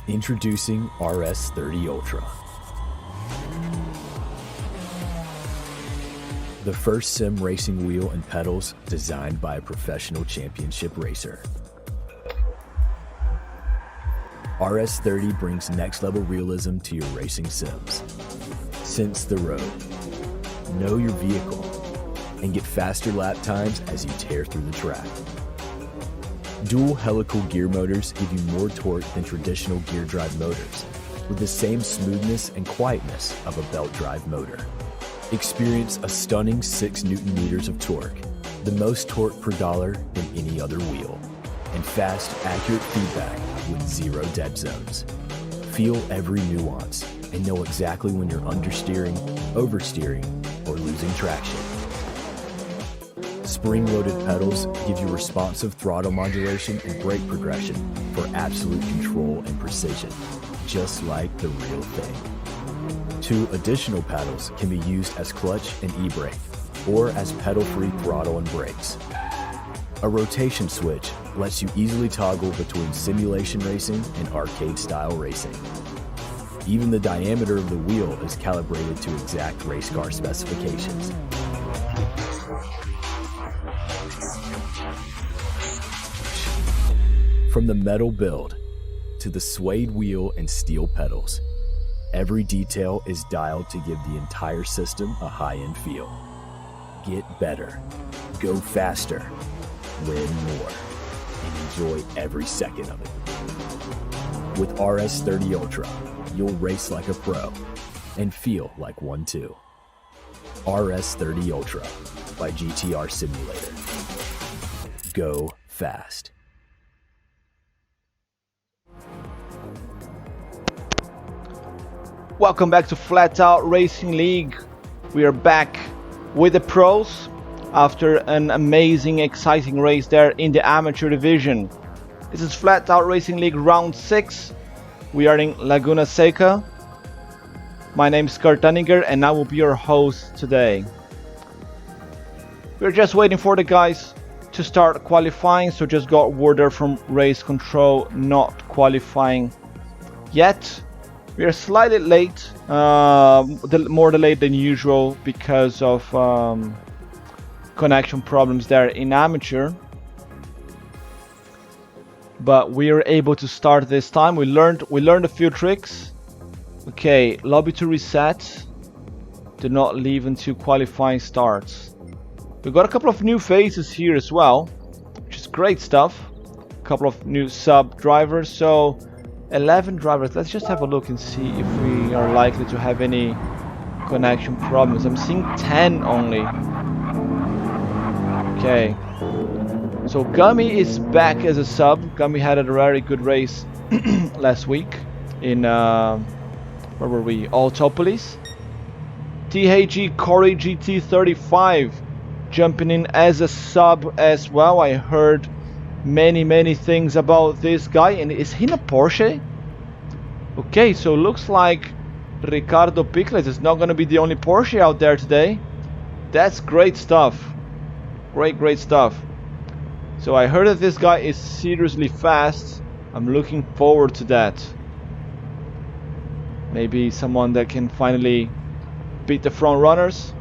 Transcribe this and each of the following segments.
Introducing RS30 Ultra. The first sim racing wheel and pedals designed by a professional championship racer. RS30 brings next-level realism to your racing sims. Sense the road, know your vehicle, and get faster lap times as you tear through the track. Dual helical gear motors give you more torque than traditional gear drive motors, with the same smoothness and quietness of a belt drive motor. Experience a stunning 6 Newton meters of torque, the most torque per dollar than any other wheel, and fast, accurate feedback with 0 dead zones. Feel every nuance and know exactly when you're understeering, oversteering, or losing traction. Spring-loaded pedals give you responsive throttle modulation and brake progression for absolute control and precision, just like the real thing. 2 additional paddles can be used as clutch and e-brake, or as pedal-free throttle and brakes. A rotation switch lets you easily toggle between simulation racing and arcade-style racing. Even the diameter of the wheel is calibrated to exact race car specifications. From the metal build to the suede wheel and steel pedals, every detail is dialed to give the entire system a high-end feel. Get better, go faster, win more, and enjoy every second of it. With RS30 Ultra, you'll race like a pro and feel like one too. RS30 Ultra by GTR Simulator. Go fast. Welcome back to Flatout Racing League. We are back with the pros after an amazing, exciting race there in the amateur division. This is Flatout Racing League round 6. We are in Laguna Seca. My name is Kurt Dunninger and I will be your host today. We're just waiting for the guys to start qualifying, so just got word there from race control not qualifying yet. We are slightly late, more delayed than usual because of connection problems there in amateur. But we are able to start this time. We learned a few tricks. Okay, lobby to reset. Do not leave until qualifying starts. We've got a couple of new faces here as well, which is great stuff. A couple of new sub drivers. So 11 drivers. Let's just have a look and see if we are likely to have any connection problems. I'm seeing 10 only. Okay. So Gummy is back as a sub. Gummy had a very good race last week in where were we? Altopolis. THG Corey GT35 jumping in as a sub as well. I heard many things about this guy. And is he in a Porsche? Okay, so looks like Ricardo Picles is not going to be the only Porsche out there today. That's great stuff. Great stuff. So I heard that this guy is seriously fast. I'm looking forward to that. Maybe someone that can finally beat the front runners.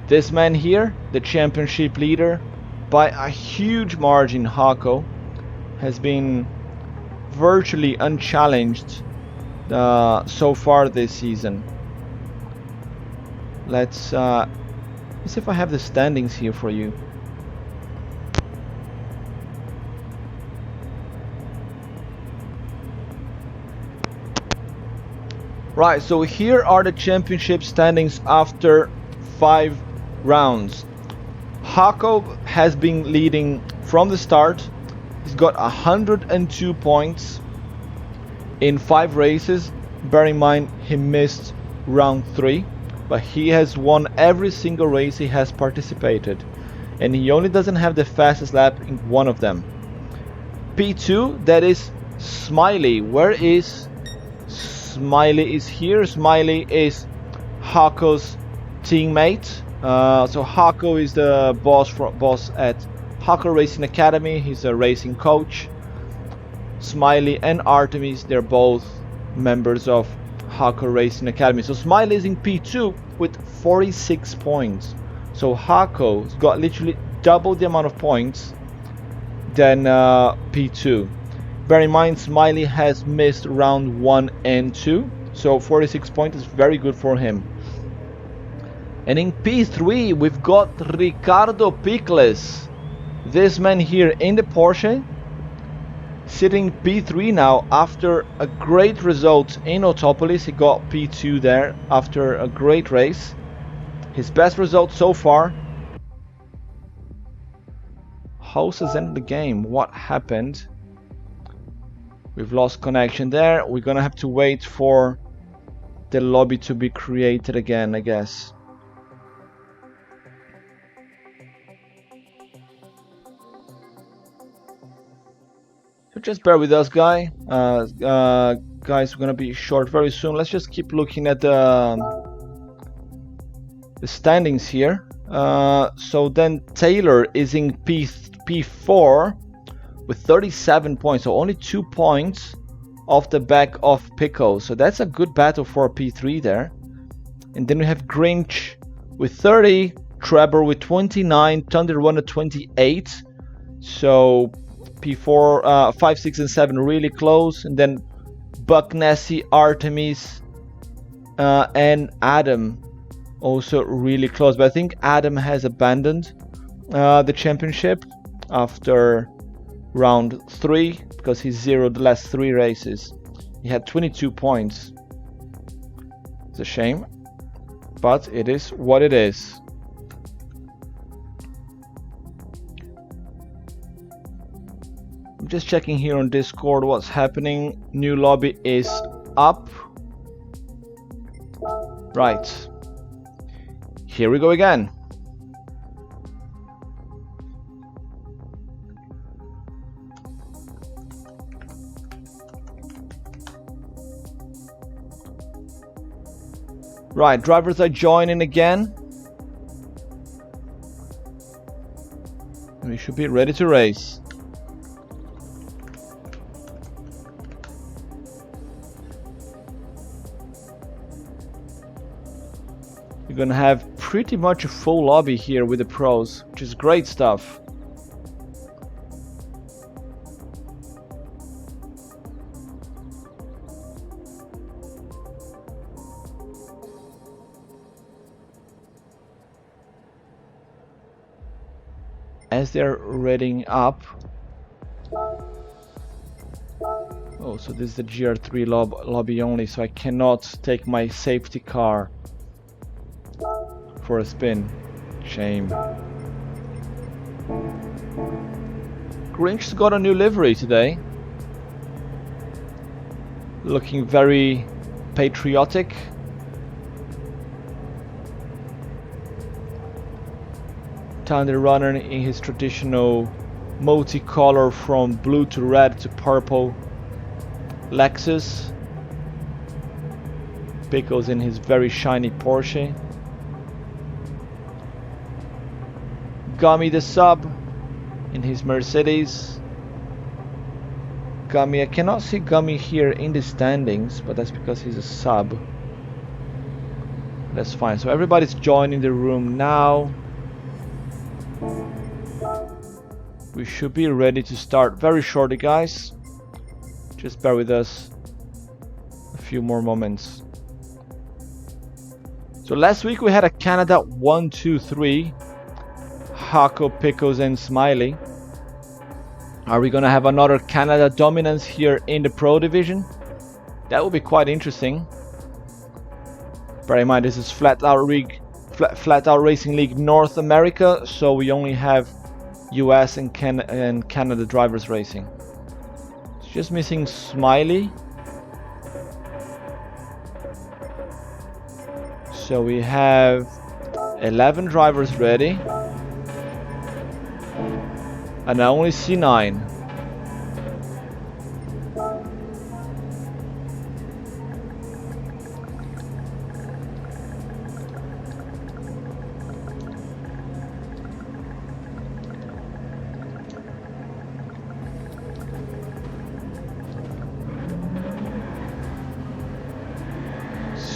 This man here, the championship leader, by a huge margin, Hako, has been virtually unchallenged so far this season. Let's see if I have the standings here for you. Right, so here are the championship standings after 5 rounds. Hako has been leading from the start. He's got 102 points in 5 races. Bear in mind he missed round 3, but he has won every single race he has participated, and he only doesn't have the fastest lap in one of them. P2, that is Smiley. Where is Smiley? Is here. Smiley is Hako's teammate. So Hako is the boss at Hako Racing Academy. He's a racing coach. Smiley and Artemis, they're both members of Hako Racing Academy. So Smiley is in P2 with 46 points. So Hako's got literally double the amount of points than P2. Bear in mind, Smiley has missed round 1 and 2, so 46 points is very good for him. And in P3, we've got Ricardo Picles, this man here in the Porsche, sitting P3 now after a great result in Autopolis. He got P2 there after a great race. His best result so far. Host has ended the game. What happened? We've lost connection there. We're gonna have to wait for the lobby to be created again, I guess. So just bear with us, guys. We're gonna be short very soon. Let's just keep looking at the standings here. So then Taylor is in P4 with 37 points, so only 2 points off the back of Pico. So that's a good battle for P3 there. And then we have Grinch with 30, Trevor with 29, Thunder One at 28. So P4, 5, 6, and 7 really close. And then Buck, Nessie, Artemis, and Adam also really close. But I think Adam has abandoned the championship after round 3 because he zeroed the last 3 races. He had 22 points. It's a shame, but it is what it is. I'm just checking here on Discord what's happening. New lobby is up. Right. Here we go again. Right, drivers are joining again. We should be ready to race. You're gonna have pretty much a full lobby here with the pros, which is great stuff. As they're readying up. Oh, so this is the GR3 lobby only, so I cannot take my safety car for a spin. Shame. Grinch's got a new livery today. Looking very patriotic. Thunder Runner in his traditional multicolor from blue to red to purple Lexus. Pickles in his very shiny Porsche. Gummy the sub in his Mercedes. Gummy, I cannot see Gummy here in the standings, but that's because he's a sub. That's fine. So everybody's joining the room now. We should be ready to start very shortly, guys. Just bear with us a few more moments. So last week we had a Canada 1, 2, 3. Hako, Pickles, and Smiley. Are we gonna have another Canada dominance here in the Pro Division? That would be quite interesting. Bear in mind, this is Flatout Racing League North America, so we only have US and Canada drivers racing. It's just missing Smiley. So we have 11 drivers ready. And I only see 9.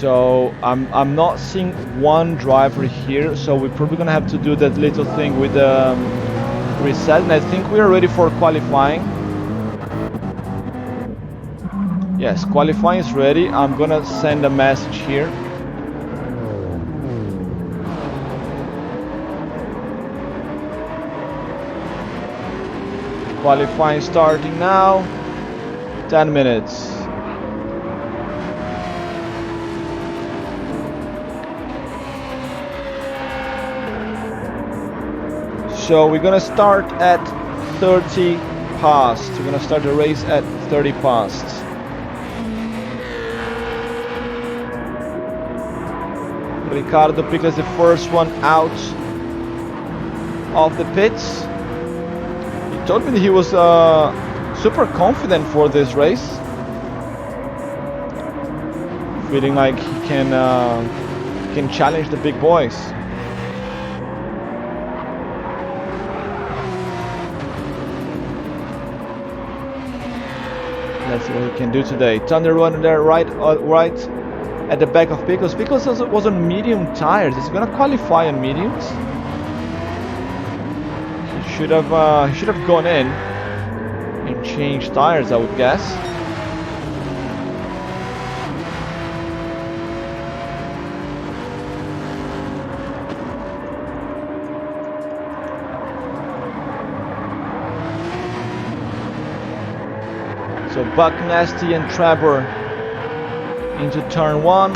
So I'm not seeing one driver here, so we're probably gonna have to do that little thing with the reset, and I think we are ready for qualifying. Yes, qualifying is ready. I'm gonna send a message here. Qualifying starting now. 10 minutes. So we're gonna start at 30 past. We're gonna start the race at 30 past. Ricardo Piccolo is the first one out of the pits. He told me that he was super confident for this race, feeling like he can challenge the big boys. Let's see what he can do today. Thunder Run there, right at the back of Pickles. Pickles was on medium tires. He's gonna qualify on mediums. He should have gone in and changed tires, I would guess. So Buck Nasty and Trevor into turn 1.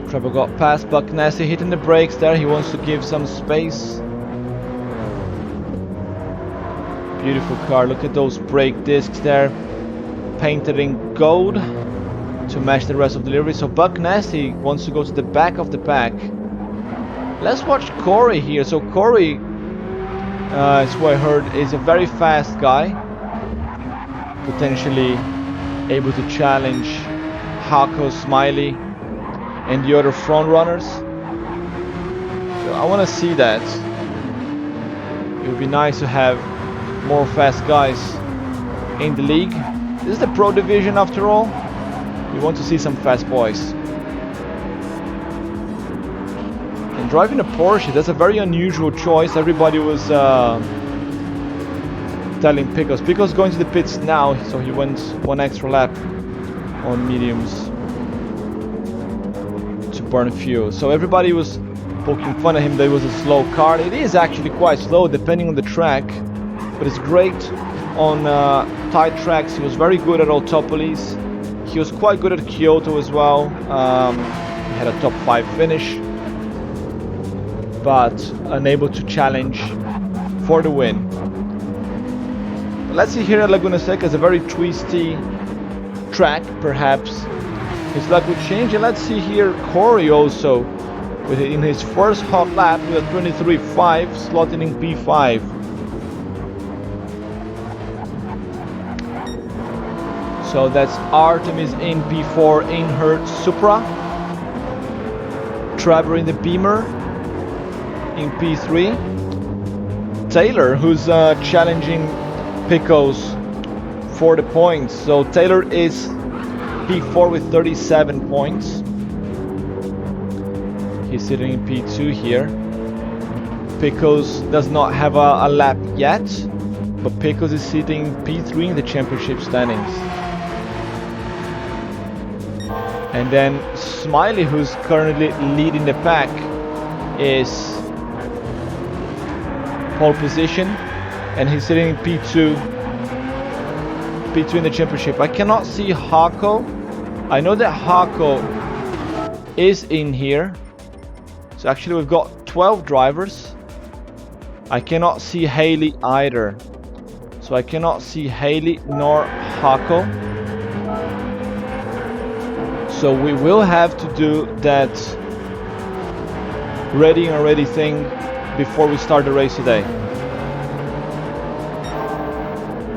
Trevor got past Buck Nasty, hitting the brakes there. He wants to give some space. Beautiful car. Look at those brake discs there, painted in gold to match the rest of the livery. So Buck Nasty wants to go to the back of the pack. Let's watch Corey here. So Corey, as what I heard, is a very fast guy, potentially able to challenge Hako, Smiley, and the other front runners. So I want to see that. It would be nice to have more fast guys in the league. This is the pro division after all. We want to see some fast boys. And driving a Porsche, that's a very unusual choice. Everybody was telling Pickles. Pickles going to the pits now, so he went one extra lap on mediums to burn fuel. So everybody was poking fun at him that it was a slow car. It is actually quite slow depending on the track, but it's great on tight tracks. He was very good at Autopolis. He was quite good at Kyoto as well. He had a top 5 finish, but unable to challenge for the win. But let's see here at Laguna Seca. It's a very twisty track, perhaps his luck would change. And let's see here Corey also in his first hot lap with a 23.5, slotting in P5. So that's Artemis in P4 in her Supra, Trevor in the Beamer in P3, Taylor, who's challenging Pickles for the points. So Taylor is P4 with 37 points. He's sitting in P2 here. Pickles does not have a lap yet, but Pickles is sitting P3 in the championship standings. And then Smiley, who's currently leading the pack, is pole position, and he's sitting in P2 in the championship. I cannot see Hako. I know that Hako is in here. So actually we've got 12 drivers. I cannot see Haley either. So I cannot see Haley nor Hako. So we will have to do that ready and ready thing before we start the race today.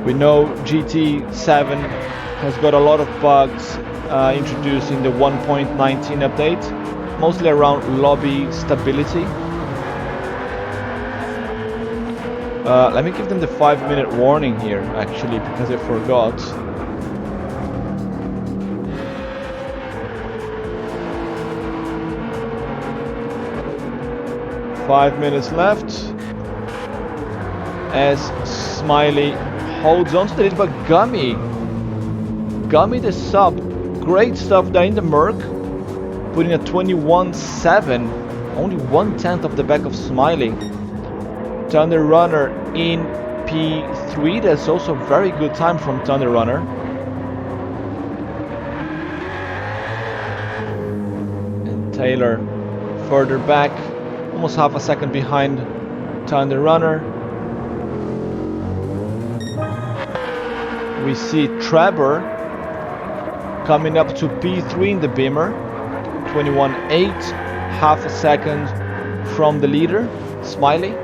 We know GT7 has got a lot of bugs introduced in the 1.19 update, mostly around lobby stability. Let me give them the 5-minute warning here, actually, because I forgot. 5 minutes left. As Smiley holds on to the lead, but Gummy the sub, great stuff there in the Merc, putting a 21.7, only 1/10 of the back of Smiley. Thunder Runner in P3, that's also a very good time from Thunder Runner. And Taylor further back, almost half a second behind Thunder Runner. We see Trevor coming up to P3 in the Beamer, 21.8, half a second from the leader, Smiley,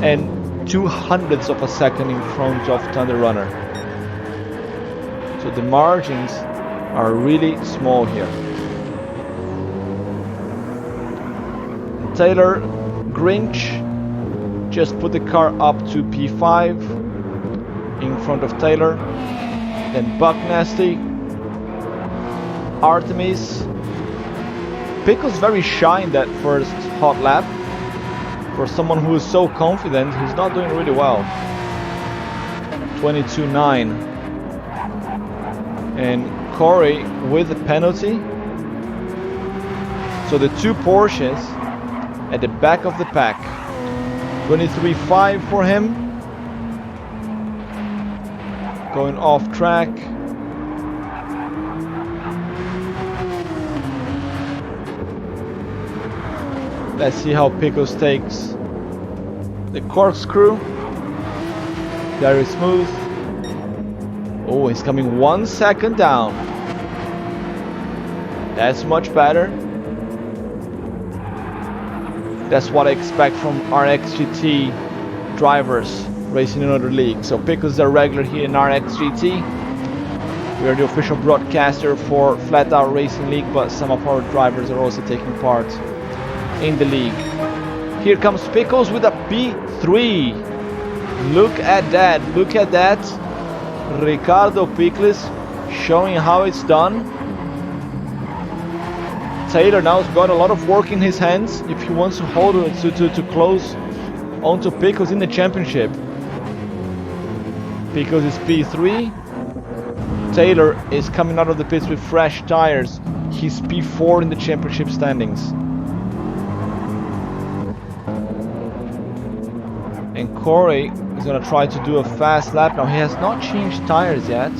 and 0.02 of a second in front of Thunder Runner. So the margins are really small here. Taylor Grinch just put the car up to P5 in front of Taylor. Then Buck Nasty, Artemis. Pickle's very shy in that first hot lap. For someone who is so confident, he's not doing really well. 22.9. And Corey with the penalty. So the two Porsches at the back of the pack. 23.5 for him. Going off track. Let's see how Pickles takes the corkscrew. Very smooth. Oh, he's coming 1 second down. That's much better. That's what I expect from RXGT drivers racing in another league. So Pickles is a regular here in RXGT. We are the official broadcaster for Flatout Racing League, but some of our drivers are also taking part in the league. Here comes Pickles with a P3. Look at that, look at that. Ricardo Pickles showing how it's done. Taylor now has got a lot of work in his hands if he wants to hold it to close onto Pickles in the championship. Pickles is P3. Taylor is coming out of the pits with fresh tires. He's P4 in the championship standings. And Corey is going to try to do a fast lap. Now he has not changed tires yet.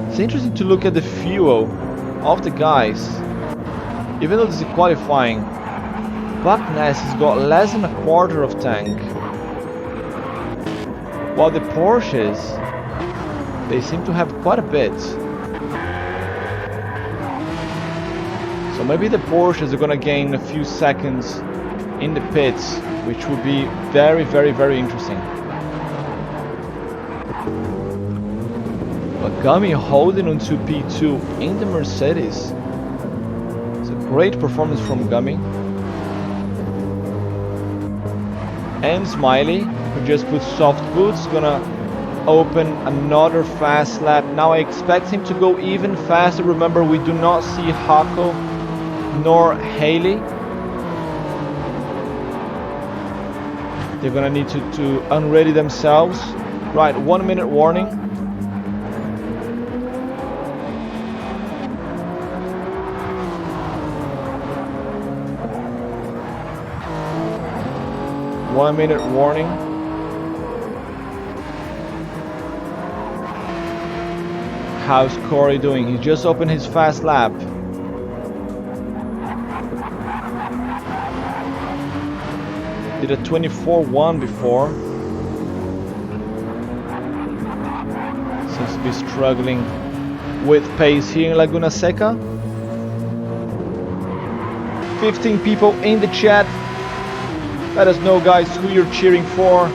It's interesting to look at the fuel of the guys. Even though this is qualifying, Buckness has got less than a quarter of tank. While the Porsches, they seem to have quite a bit. So maybe the Porsches are going to gain a few seconds in the pits, which would be very, very, very interesting. But Gummy holding on to P2 in the Mercedes. It's a great performance from Gummy. And Smiley, who just put soft boots, gonna open another fast lap. Now I expect him to go even faster. Remember, we do not see Hako nor Haley. They're gonna need to unready themselves. Right, 1 minute warning. One minute warning. How's Corey doing? He just opened his fast lap. Did a 24.1 before. Seems to be struggling with pace here in Laguna Seca. 15 people in the chat. Let us know, guys, who you're cheering for.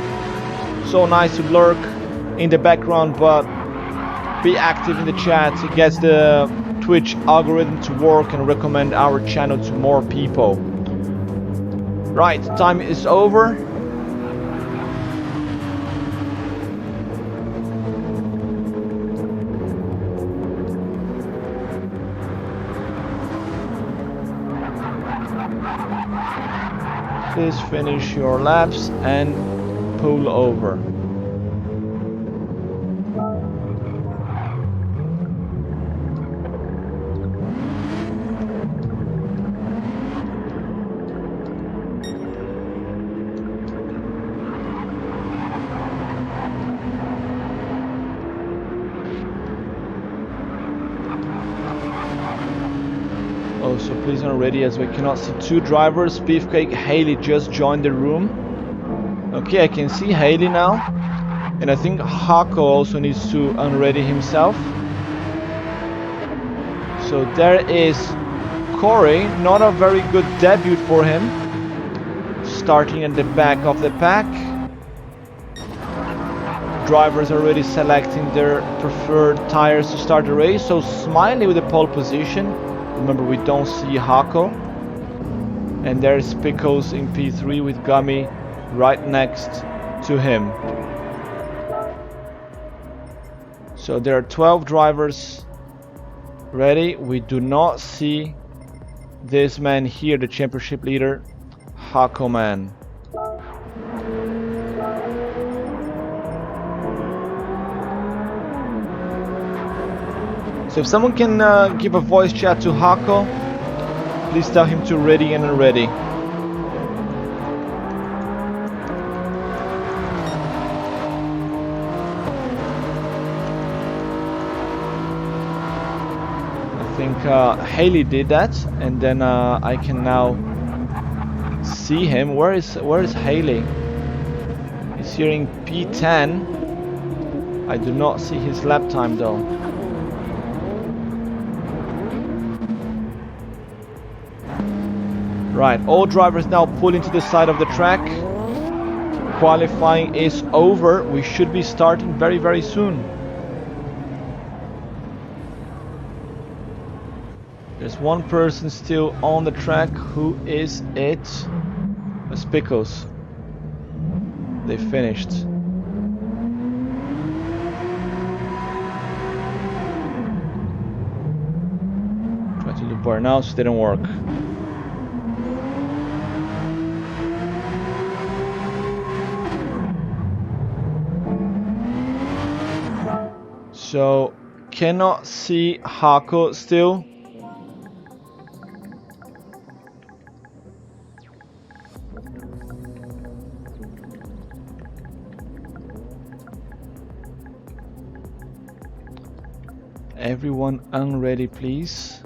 So nice to lurk in the background, but be active in the chat. It gets the Twitch algorithm to work and recommend our channel to more people. Right, time is over. Please finish your laps and pull over. Oh, so please already, as we cannot see two drivers. Beefcake, Haley just joined the room. Okay, I can see Haley now. And I think Hako also needs to unready himself. So there is Corey, not a very good debut for him. Starting at the back of the pack. Drivers are already selecting their preferred tires to start the race. So Smiley with the pole position. Remember, we don't see Hako. And there's Pickles in P3 with Gummy right next to him. So there are 12 drivers ready. We do not see this man here, the championship leader, Hako man. So if someone can give a voice chat to Hako, please tell him to ready and unready. I think Haley did that, and then I can now see him. Where is Haley? He's here in P10. I do not see his lap time though. Right, all drivers now pulling to the side of the track. Qualifying is over. We should be starting very, very soon. There's one person still on the track. Who is it? It's Pickles. They finished. Try to do burnouts, didn't work. So, cannot see Hako still. Everyone unready, please.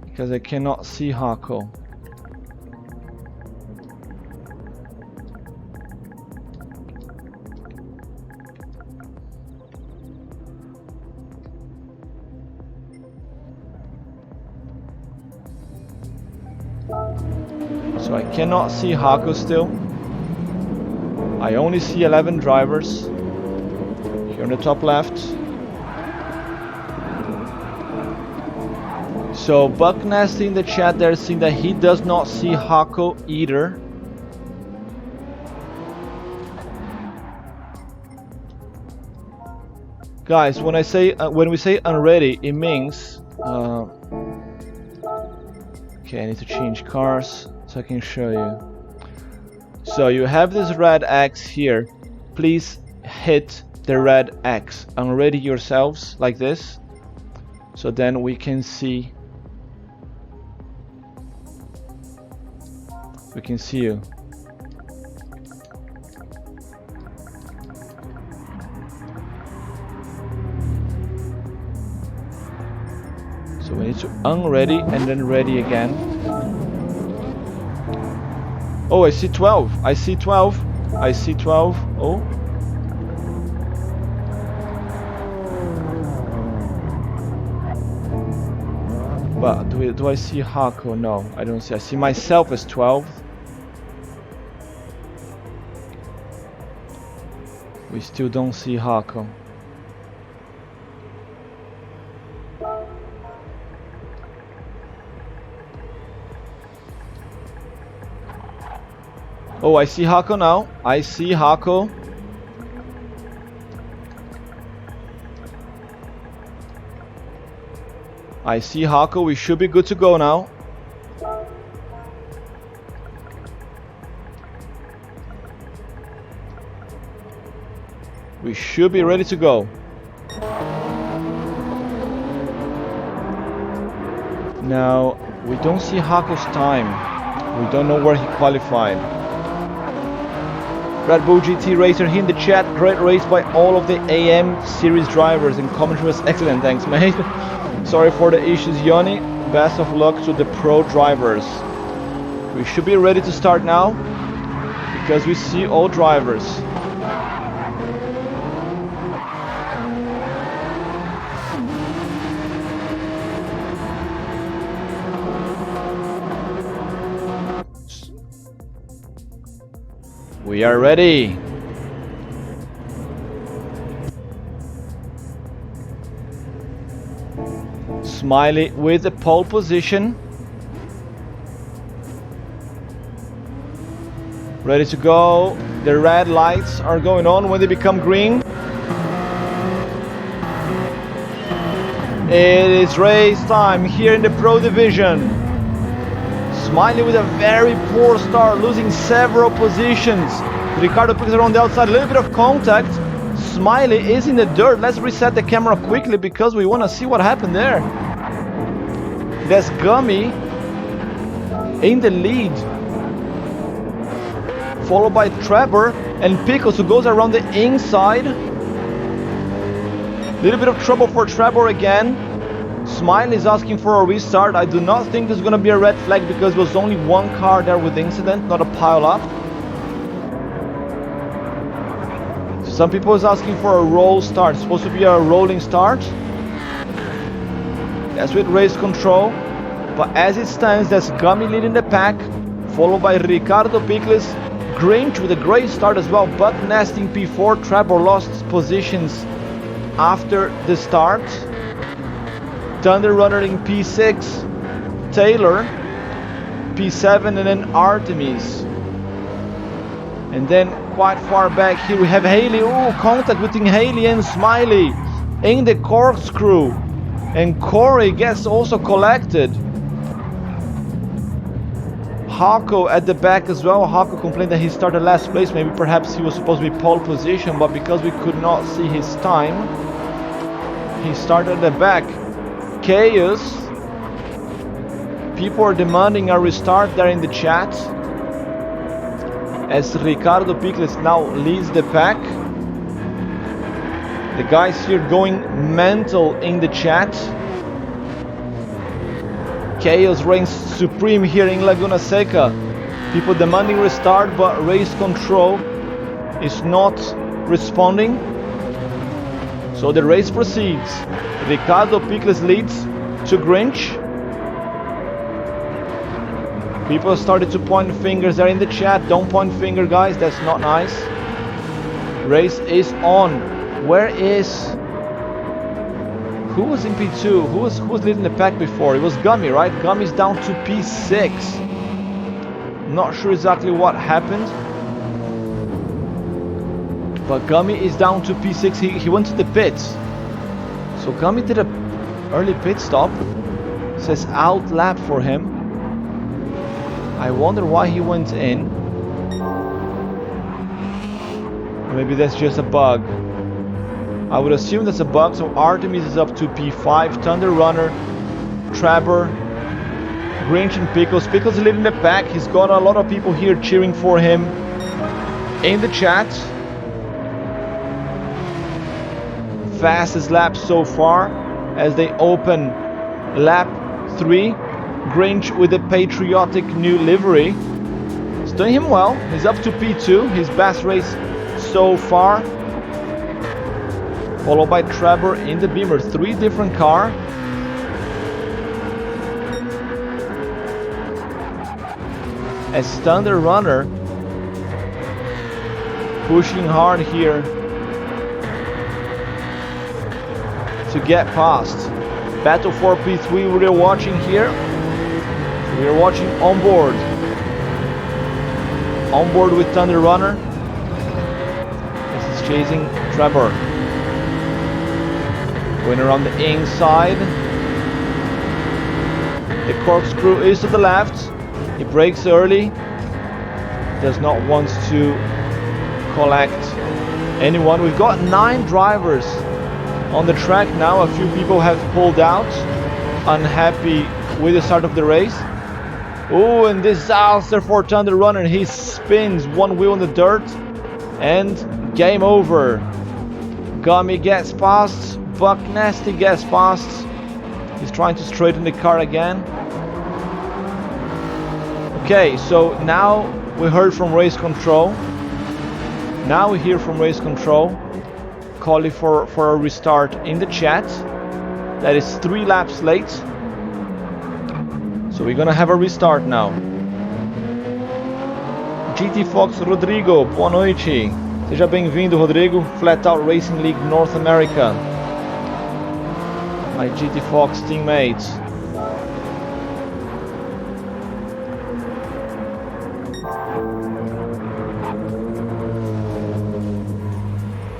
Because I cannot see Hako. So I cannot see Hako still. I only see 11 drivers. Here on the top left. So Buck Nasty in the chat there saying that he does not see Hako either. Guys, when we say unready, it means okay, I need to change cars so I can show you. So you have this red X here. Please hit the red X. Unready yourselves like this. So then we can see. We can see you. So we need to unready and then ready again. Oh, I see 12. I see 12. I see 12. Oh. But do I see Hako? No, I don't see. I see myself as 12. We still don't see Hako. Oh, I see Hako now. I see Hako. I see Hako. We should be good to go now. We should be ready to go. Now, we don't see Hako's time. We don't know where he qualified. Red Bull GT Racer here in the chat. Great race by all of the AM series drivers, and commentary was excellent. Thanks, mate. Sorry for the issues, Yoni. Best of luck to the pro drivers. We should be ready to start now because we see all drivers. We are ready. Smiley with the pole position. Ready to go. The red lights are going on. When they become green, it is race time here in the Pro Division. Smiley with a very poor start, losing several positions. Ricardo Piquez on the outside, a little bit of contact. Smiley is in the dirt. Let's reset the camera quickly because we want to see what happened there. There's Gummy in the lead, followed by Trevor and Pickles, who goes around the inside. Little bit of trouble for Trevor again. Smiley is asking for a restart. I do not think there's going to be a red flag because there was only one car there with the incident, not a pile up. Some people is asking for a roll start. It's supposed to be a rolling start. That's with race control. But as it stands, there's Gummy leading the pack, followed by Ricardo Pickles. Grinch with a great start as well, but nesting P4. Trevor lost positions after the start. Thunder Runner in P6, Taylor P7, and then Artemis. And then quite far back here we have Haley. Oh, contact between Haley and Smiley in the corkscrew, and Corey gets also collected. Hako at the back as well. Hako complained that he started last place. Maybe perhaps he was supposed to be pole position, but because we could not see his time, he started at the back. Chaos. People are demanding a restart there in the chat, as Ricardo Pickles now leads the pack. The guys here going mental in the chat. Chaos reigns supreme here in Laguna Seca. People demanding restart, but race control is not responding. So the race proceeds. Ricardo Pickles leads to Grinch. People started to point fingers there in the chat. Don't point finger, guys. That's not nice. Race is on. Where is... Who was in P2? Who was leading the pack before? It was Gummy, right? Gummy's down to P6. Not sure exactly what happened, but Gummy is down to P6. He went to the pits. So Gummy did a early pit stop. It says out lap for him. I wonder why he went in. Maybe that's just a bug. I would assume that's a bug. So Artemis is up to P5. Thunder Runner, Trevor, Grinch and Pickles. Pickles is leading the pack. He's got a lot of people here cheering for him in the chat. Fastest lap so far as they open lap 3. Grinch with the patriotic new livery. It's doing him well. He's up to P2, his best race so far. Followed by Trevor in the Beamer. 3 different car. As Thunder Runner pushing hard here to get past. Battle for P3 we're watching here. We're watching on board. On board with Thunder Runner. This is chasing Trevor. Going around the inside. The corkscrew is to the left. He brakes early. Does not want to collect anyone. We've got 9 drivers on the track now. A few people have pulled out, unhappy with the start of the race. Oh, and disaster for Thunder Runner. He spins one wheel in the dirt and game over. Gummy gets past, Buck Nasty gets past. He's trying to straighten the car again. Okay, so now we heard from race control. Now we hear from race control calling for a restart in the chat. That is 3 laps late. So we're gonna have a restart now. GT Fox Rodrigo, boa noite. Seja bem-vindo, Rodrigo. Flatout Racing League North America. My GT Fox teammates.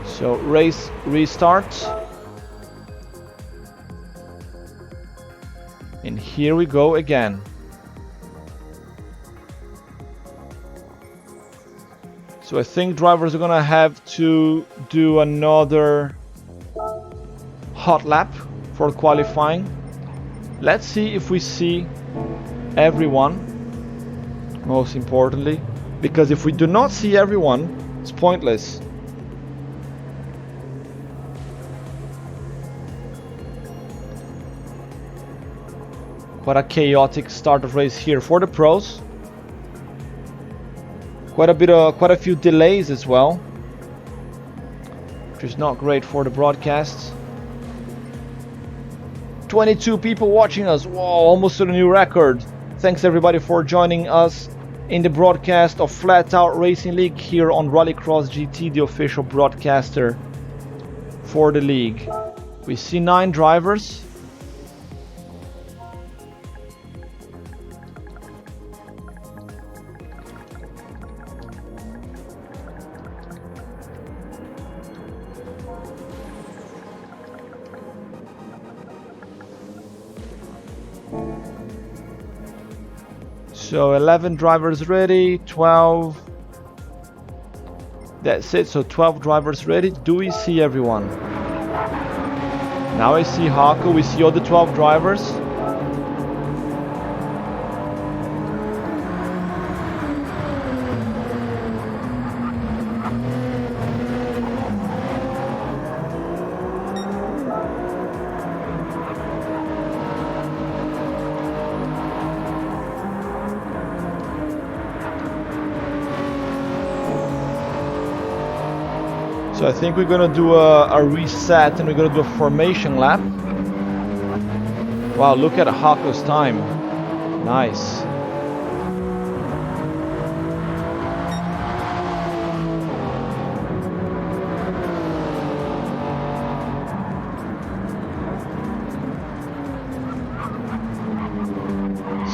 So race restarts. And here we go again. So I think drivers are gonna have to do another hot lap for qualifying. Let's see if we see everyone, most importantly, because if we do not see everyone, it's pointless. Quite a chaotic start of race here for the pros. Quite a few delays as well, which is not great for the broadcasts. 22 people watching us. Whoa, almost to the new record. Thanks everybody for joining us in the broadcast of Flatout Racing League here on Rallycross GT, the official broadcaster for the league. We see 9 drivers. So 11 drivers ready, 12. That's it, so 12 drivers ready. Do we see everyone? Now I see Hako, we see all the 12 drivers. So I think we're gonna do a reset and we're gonna do a formation lap. Wow, look at Hako's time. Nice.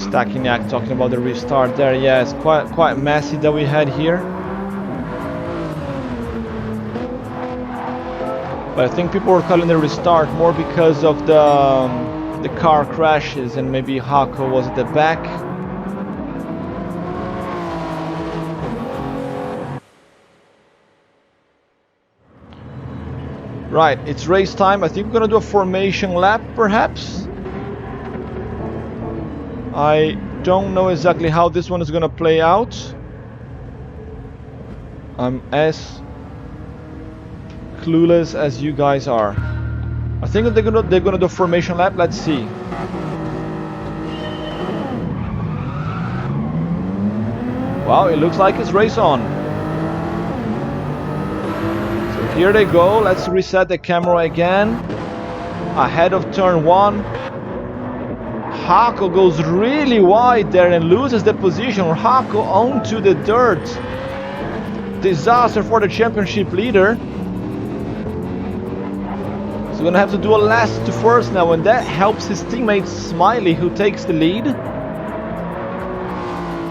Stachynac talking about the restart there. Yeah, it's quite messy that we had here. But I think people were calling the restart more because of the car crashes and maybe Hako was at the back. Right, it's race time. I think we're gonna do a formation lap perhaps. I don't know exactly how this one is gonna play out. I'm as clueless as you guys are. I think that they're gonna do a formation lap. Let's see. Wow, it looks like it's race on. So here they go. Let's reset the camera again. Ahead of turn 1. Hako goes really wide there and loses the position. Hako onto the dirt. Disaster for the championship leader. So we're gonna have to do a last to first now, and that helps his teammate Smiley, who takes the lead.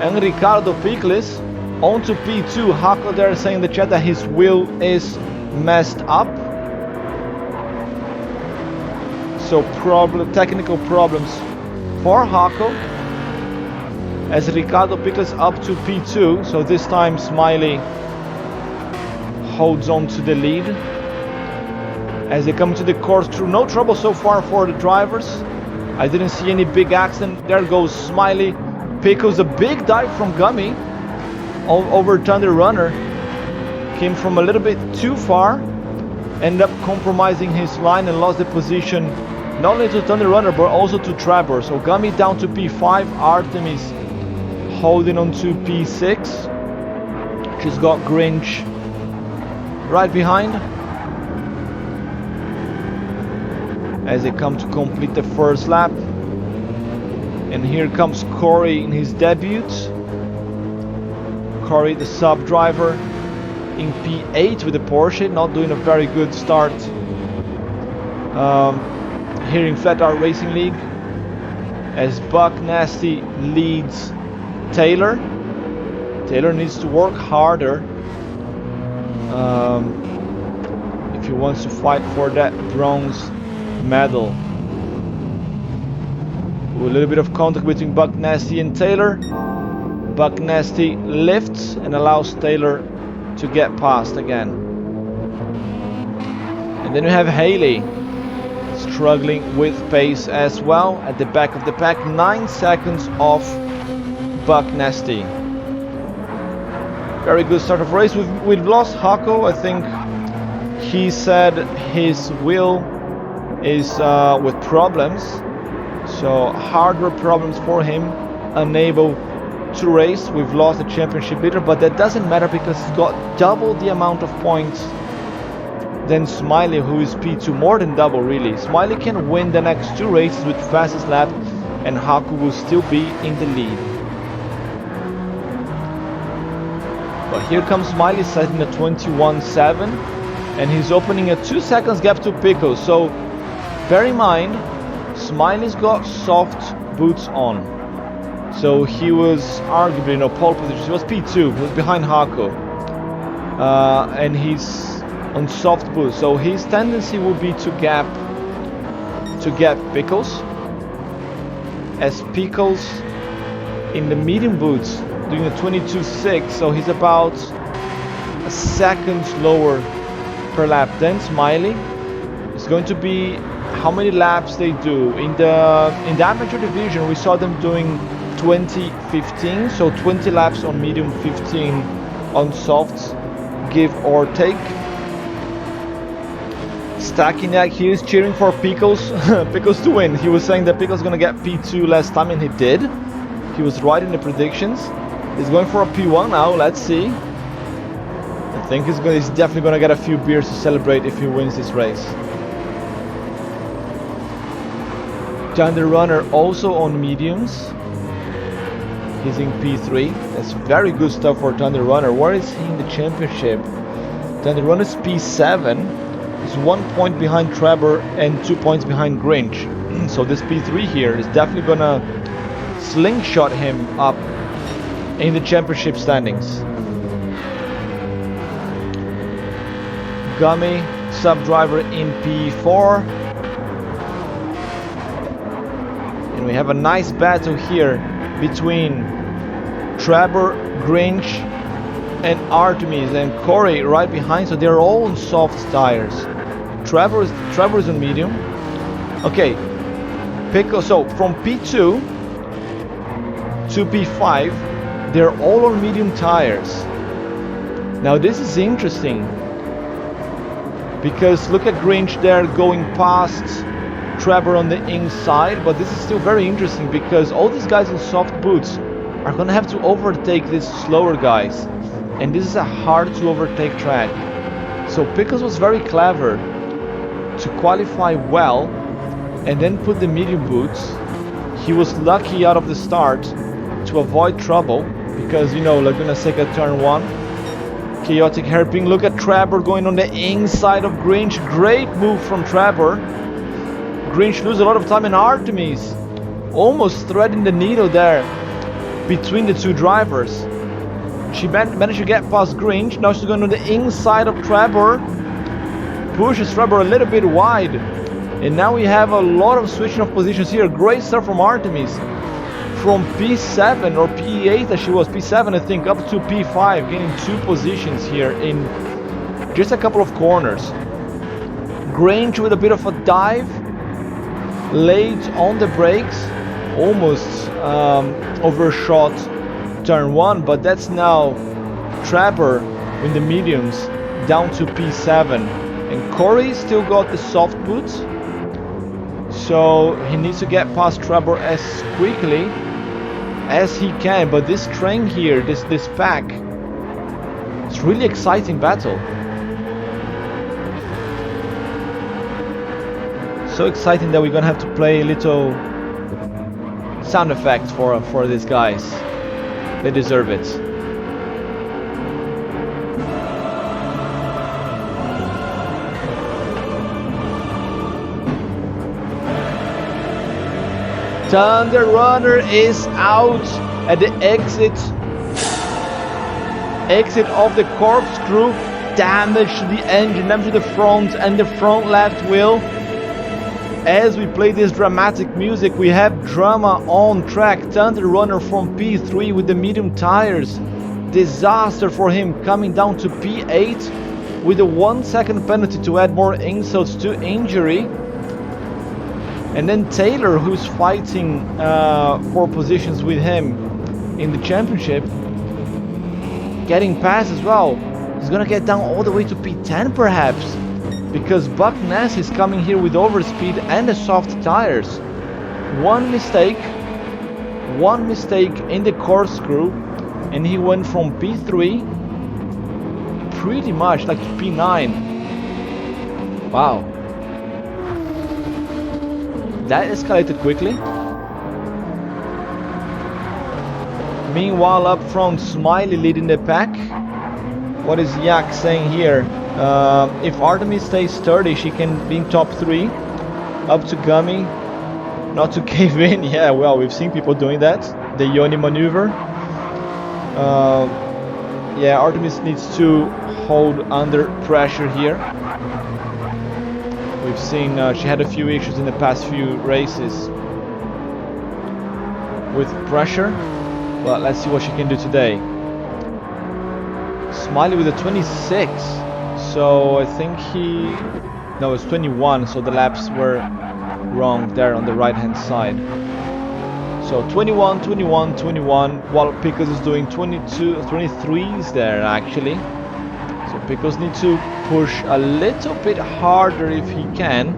And Ricardo Picles onto P2. Hako there saying in the chat that his wheel is messed up. So technical problems for Hako. As Ricardo Picles up to P2. So this time Smiley holds on to the lead as they come to the corkscrew. No trouble so far for the drivers. I didn't see any big accident. There goes Smiley. Pickles, a big dive from Gummy over Thunder Runner. Came from a little bit too far. Ended up compromising his line and lost the position not only to Thunder Runner but also to Trevor. So Gummy down to P5, Artemis holding on to P6. She's got Grinch right behind as they come to complete the first lap. And here comes Corey in his debut. Corey, the sub driver, in P8 with the Porsche, not doing a very good start here in Flatout Racing League, as Buck Nasty leads Taylor. Taylor needs to work harder if he wants to fight for that bronze medal. A little bit of contact between Buck Nasty and Taylor. Buck Nasty lifts and allows Taylor to get past again. And then we have Haley struggling with pace as well at the back of the pack, 9 seconds off Buck Nasty. Very good start of race. We've lost Hako. I think he said his wheel is with problems. So hardware problems for him, unable to race. We've lost the championship leader, but that doesn't matter because he's got double the amount of points than Smiley, who is P2, more than double really. Smiley can win the next 2 races with fastest lap and Haku will still be in the lead. But here comes Smiley setting a 21.7 and he's opening a 2 seconds gap to Pico. So bear in mind, Smiley's got soft boots on, so he was arguably in a pole position. He was P2, he was behind Hako, and he's on soft boots, so his tendency would be to gap Pickles, as Pickles in the medium boots doing a 22.6, so he's about a second slower per lap than Smiley. It's going to be how many laps they do. In the amateur division we saw them doing 20-15, so 20 laps on medium, 15 on softs, give or take. Stachynak here is cheering for Pickles Pickles to win. He was saying that Pickles gonna get P2 last time and he did. He was right in the predictions. He's going for a P1 now. Let's see. I think he's definitely gonna get a few beers to celebrate if he wins this race. Thunder Runner also on mediums. He's in P3. That's very good stuff for Thunder Runner. Where is he in the championship? Thunder Runner is P7. He's 1 point behind Trevor and 2 points behind Grinch. So this P3 here is definitely gonna slingshot him up in the championship standings. Gummy, sub driver in P4. And we have a nice battle here between Trevor, Grinch, and Artemis, and Corey right behind. So they're all on soft tires. Trevor is on medium. Okay, Pickle. So from P2 to P5, they're all on medium tires. Now this is interesting because look at Grinch there going past Trevor on the inside, but this is still very interesting because all these guys in soft boots are gonna have to overtake these slower guys, and this is a hard to overtake track. So Pickles was very clever to qualify well and then put the medium boots. He was lucky out of the start to avoid trouble because, you know, Laguna Seca turn 1, chaotic hairpin. Look at Trevor going on the inside of Grinch. Great move from Trevor. Grinch lose a lot of time, and Artemis almost threading the needle there between the two drivers. She managed to get past Grinch. Now she's going on the inside of Trevor. Pushes Trevor a little bit wide. And now we have a lot of switching of positions here. Great start from Artemis. From P7 or P8 as she was, P7 I think, up to P5, gaining 2 positions here in just a couple of corners. Grange with a bit of a dive, late on the brakes, almost overshot turn 1, but that's now Trapper in the mediums down to P7, and Corey still got the soft boots, so he needs to get past Trapper as quickly as he can. But this train here, this pack, it's really exciting battle. So exciting that we're gonna have to play little sound effects for these guys. They deserve it. Thunder Runner is out at the exit of the corkscrew. Damage to the engine, damage to the front and the front left wheel. As we play this dramatic music, we have drama on track. Thunder Runner from P3 with the medium tires. Disaster for him, coming down to P8 with a 1 second penalty to add more insults to injury. And then Taylor, who's fighting for positions with him in the championship, getting past as well. He's gonna get down all the way to P10 perhaps, because Buck Ness is coming here with overspeed and the soft tires. One mistake in the corkscrew, and he went from P3 pretty much like to P9. Wow. That escalated quickly. Meanwhile, up front, Smiley leading the pack. What is Yak saying here? If Artemis stays sturdy, she can be in top 3. Up to Gummy, not to cave in. Yeah, well, we've seen people doing that. The Yoni maneuver. Yeah, Artemis needs to hold under pressure here. We've seen she had a few issues in the past few races with pressure, but let's see what she can do today. Smiley with a 26, so I think no, it's 21, so the laps were wrong there on the right hand side. So 21, 21, 21, while Pickles is doing 22, 23s there actually. So Pickles needs to push a little bit harder if he can.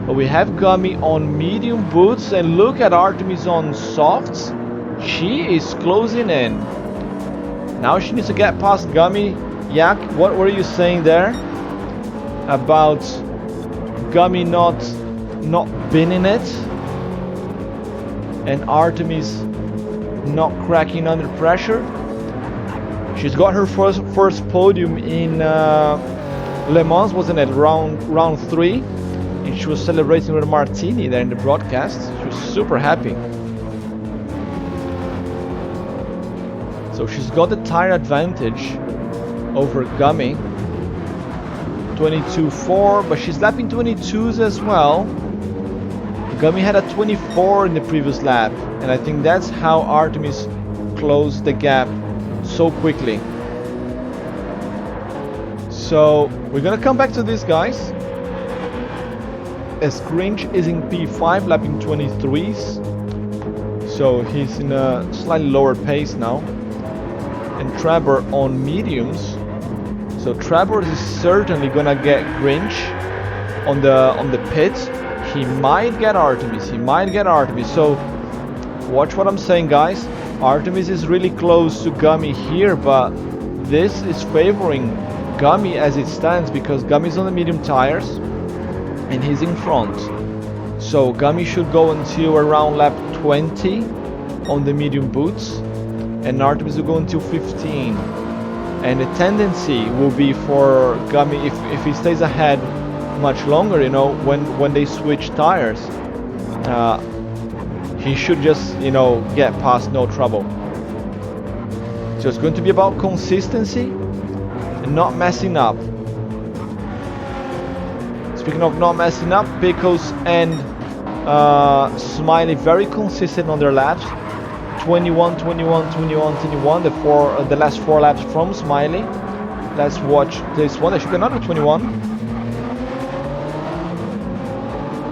But we have Gummy on medium boots, and look at Artemis on softs. She is closing in. Now she needs to get past Gummy. Yak, what were you saying there about Gummy not binning it and Artemis not cracking under pressure? She's got her first podium in Le Mans, wasn't it? Round 3, and she was celebrating with a martini there in the broadcast. She was super happy. So she's got the tire advantage over Gummy. 22.4, but she's lapping 22s as well. Gummy had a 24 in the previous lap, and I think that's how Artemis closed the gap so quickly. So we're gonna come back to these guys, as Grinch is in P5 lapping 23s, so he's in a slightly lower pace now, and Trevor on mediums. So Trevor is certainly gonna get Grinch on the pit. He might get Artemis, so watch what I'm saying, guys. Artemis is really close to Gummy here, but this is favoring Gummy as it stands, because Gummy's on the medium tires and he's in front. So Gummy should go until around lap 20 on the medium boots, and Artemis will go until 15. And the tendency will be for Gummy, if he stays ahead much longer, you know, when they switch tires, he should just, you know, get past no trouble. So it's going to be about consistency and not messing up. Speaking of not messing up, Pickles and Smiley very consistent on their laps. 21, 21, 21, 21, the last 4 laps from Smiley. Let's watch this one. They should get another 21.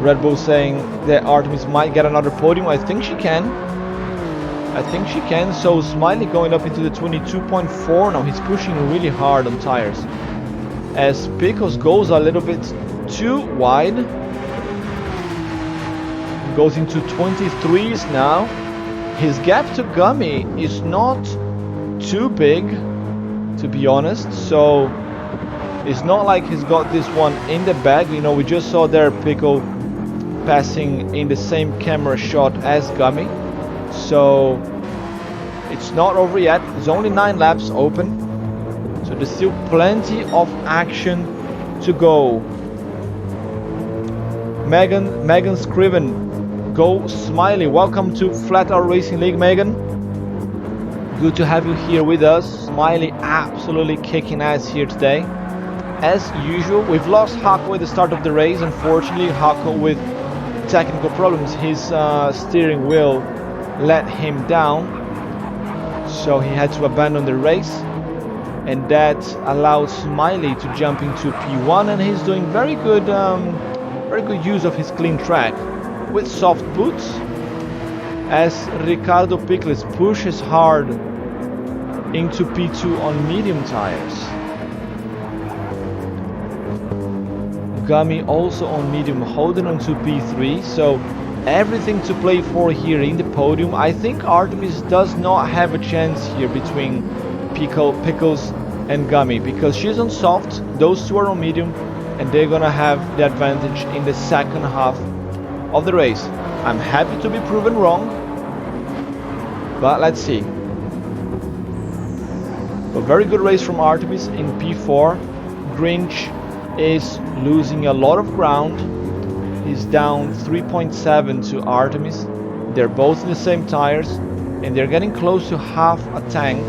Red Bull saying that Artemis might get another podium. I think she can. So Smiley going up into the 22.4 now. He's pushing really hard on tires. As Pickles goes a little bit too wide. Goes into 23s now. His gap to Gummy is not too big, to be honest. So it's not like he's got this one in the bag. You know, we just saw there Pickle passing in the same camera shot as Gummy. So it's not over yet. There's only 9 laps open. So there's still plenty of action to go. Megan Scriven. Go Smiley. Welcome to Flatout Racing League, Megan. Good to have you here with us. Smiley absolutely kicking ass here today. As usual, we've lost Hako at the start of the race. Unfortunately, Hako with technical problems. His steering wheel let him down. So he had to abandon the race. And that allowed Smiley to jump into P1. And he's doing very good use of his clean track. With soft boots, as Ricardo Pickles pushes hard into P2 on medium tires. Gummy also on medium, holding on to P3, so everything to play for here in the podium. I think Artemis does not have a chance here between Pickles and Gummy, because she's on soft, those two are on medium, and they're gonna have the advantage in the second half of the race. I'm happy to be proven wrong, but let's see. A very good race from Artemis in P4. Grinch is losing a lot of ground. He's down 3.7 to Artemis. They're both in the same tires and they're getting close to half a tank.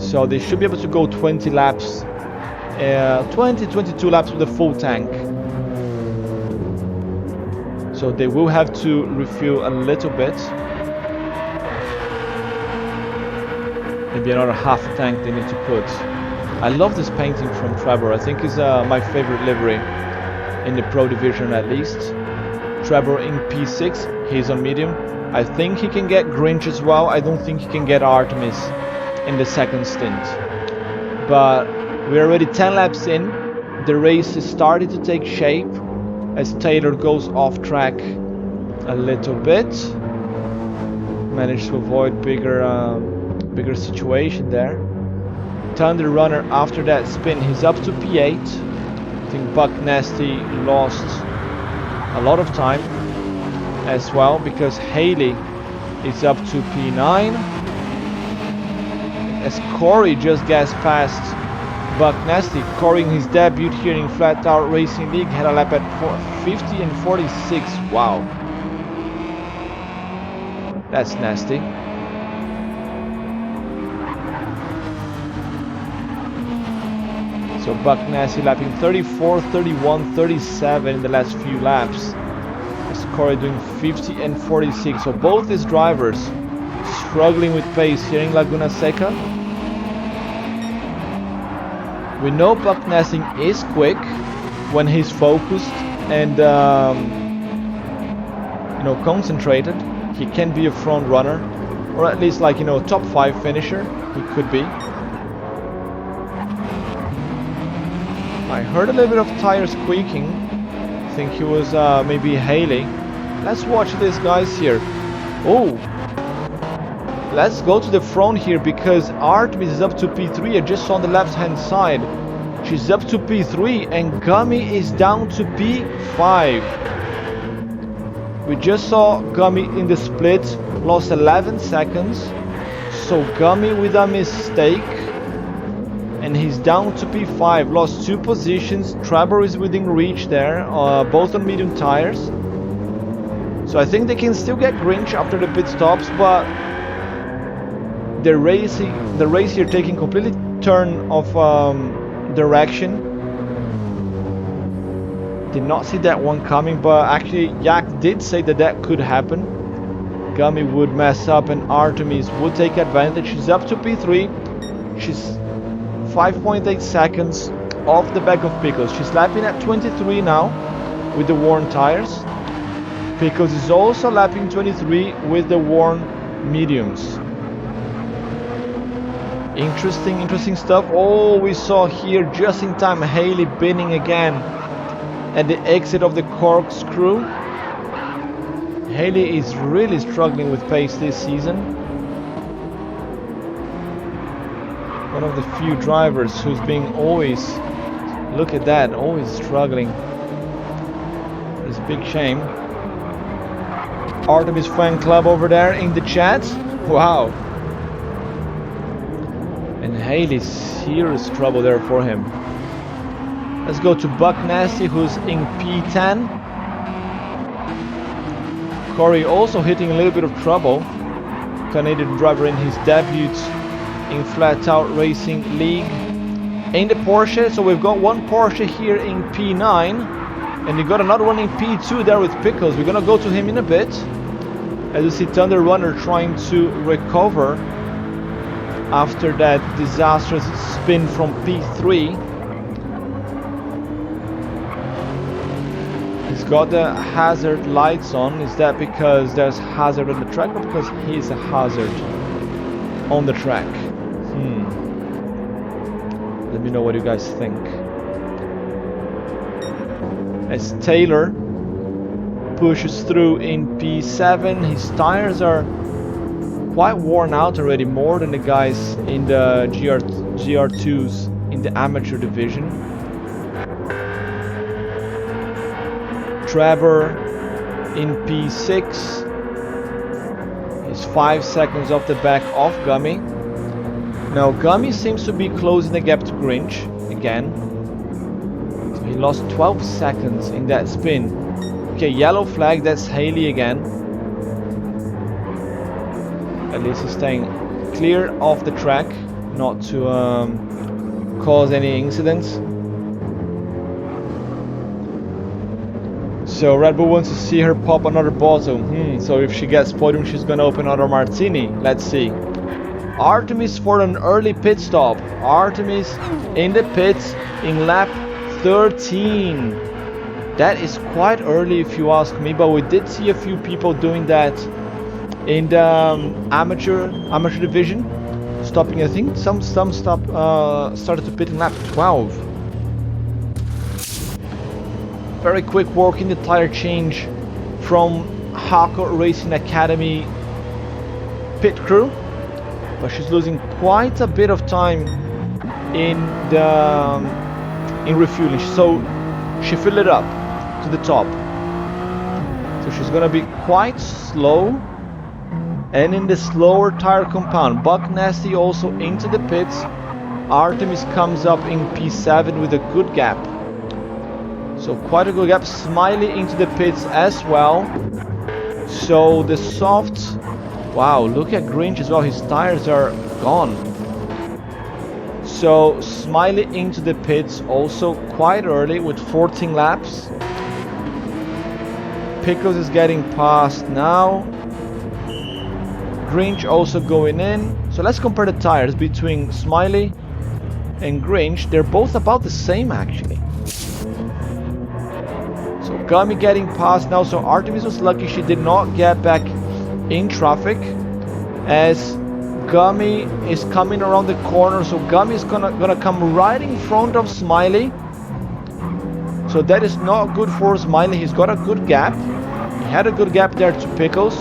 So they should be able to go 20 laps, 22 laps with a full tank. So they will have to refuel a little bit. Maybe another half tank they need to put. I love this painting from Trevor. I think it's my favorite livery in the Pro Division at least. Trevor in P6, he's on medium. I think he can get Grinch as well. I don't think he can get Artemis in the second stint. But we're already 10 laps in. The race is starting to take shape as Taylor goes off track a little bit. Managed to avoid bigger situation there. Thunder Runner after that spin, he's up to P8. I think Buck Nasty lost a lot of time as well because Haley is up to P9. As Corey just gets past Buck Nasty. Corey in his debut here in Flatout Racing League had a lap at 50 and 46. Wow. That's nasty. So Buck Nasty lapping 34, 31, 37 in the last few laps. As Corey doing 50 and 46. So both these drivers struggling with pace here in Laguna Seca. We know Buck Nasty is quick when he's focused and concentrated. He can be a front runner, or at least like top 5 finisher. He could be. I heard a little bit of tires squeaking. I think he was maybe Haley. Let's watch this guys here. Oh, let's go to the front here because Artemis is up to P3. I just saw on the left hand side. She's up to P3 and Gummy is down to P5. We just saw Gummy in the split, lost 11 seconds. So Gummy with a mistake. And he's down to P5, lost 2 positions. Trevor is within reach there, both on medium tires. So I think they can still get Grinch after the pit stops, but the race here taking completely turn of direction. Did not see that one coming, but actually Yak did say that could happen. Gummy would mess up and Artemis would take advantage. She's up to P3. She's 5.8 seconds off the back of Pickles. She's lapping at 23 now with the worn tires. Pickles is also lapping 23 with the worn mediums. Interesting stuff. Oh, we saw here just in time Haley binning again at the exit of the corkscrew. Haley is really struggling with pace this season. One of the few drivers who's being always, look at that, always struggling. It's a big shame. Artemis fan club over there in the chat. Wow. And Haley's serious trouble there for him. Let's go to Buck Nasty, who's in P10. Corey also hitting a little bit of trouble. Canadian driver in his debut in Flatout Racing League in the Porsche. So we've got one Porsche here in P9, and we got another one in P2 there with Pickles. We're gonna go to him in a bit. As you see Thunder Runner trying to recover after that disastrous spin from P3. He's got the hazard lights on. Is that because there's hazard on the track, or because he's a hazard on the track? Let me know what you guys think. As Taylor pushes through in P7, his tires are quite worn out already, more than the guys in the GR2s in the amateur division. Trevor in P6 is 5 seconds off the back of Gummy. Now Gummy seems to be closing the gap to Grinch again. So he lost 12 seconds in that spin. Okay, yellow flag, that's Haley again. At least he's staying clear of the track, not to cause any incidents. So Red Bull wants to see her pop another bottle. So if she gets podium, she's gonna open another martini. Let's see. Artemis for an early pit stop. Artemis in the pits in lap 13. That is quite early if you ask me, but we did see a few people doing that in the amateur division. Stopping, I think some started to pit in lap 12. Very quick work in the tire change from Hako Racing Academy pit crew, but she's losing quite a bit of time in refueling. So she filled it up to the top. So she's gonna be quite slow, and in the slower tire compound. Buck Nasty also into the pits. Artemis comes up in P7 with a good gap. So quite a good gap. Smiley into the pits as well. So the soft, wow, look at Grinch as well, his tires are gone. So Smiley into the pits also quite early with 14 laps. Pickles is getting past now. Grinch also going in. So let's compare the tires between Smiley and Grinch. They're both about the same actually. So Gummy getting past now. So Artemis was lucky she did not get back in traffic, as Gummy is coming around the corner. So Gummy is gonna come right in front of Smiley. So that is not good for Smiley. He's got a good gap. He had a good gap there to Pickles.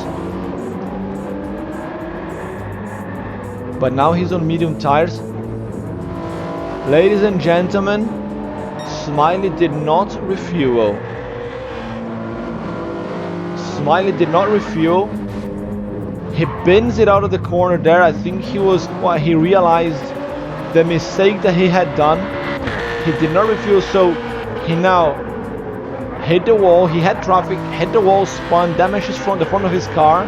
But now he's on medium tires. Ladies and gentlemen, Smiley did not refuel. Smiley did not refuel. He bends it out of the corner there. I think he realized the mistake that he had done. He did not refuel, so he now hit the wall. He had traffic, hit the wall, spun, damaged the front of his car.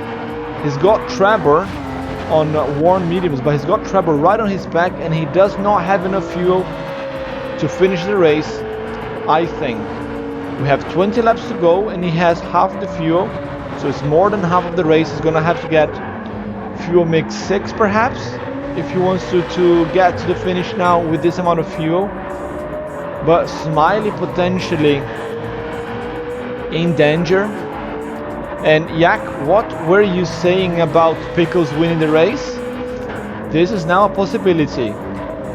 He's got Trevor on worn mediums, but he's got Trevor right on his back, and he does not have enough fuel to finish the race. I think we have 20 laps to go, and he has half the fuel, so it's more than half of the race. He's gonna have to get fuel mix 6 perhaps. if he wants to get to the finish now with this amount of fuel. But Smiley potentially in danger. And Yak, what were you saying about Pickles winning the race? This is now a possibility.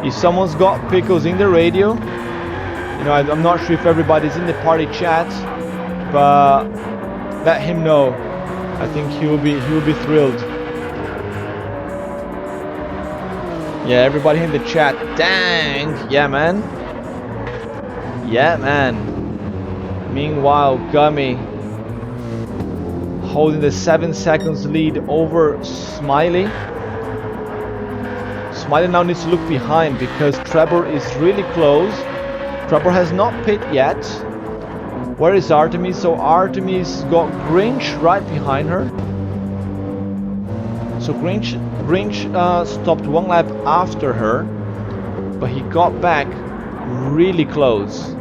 If someone's got Pickles in the radio, you know, I'm not sure if everybody's in the party chat, but let him know. I think he will be thrilled. Yeah, everybody in the chat. Dang, yeah, man. Yeah, man. Meanwhile, Gummy holding the 7 seconds lead over Smiley. Smiley now needs to look behind because Trevor is really close. Trevor has not pit yet. Where is Artemis? So Artemis got Grinch right behind her. So Grinch stopped 1 lap after her, but he got back really close.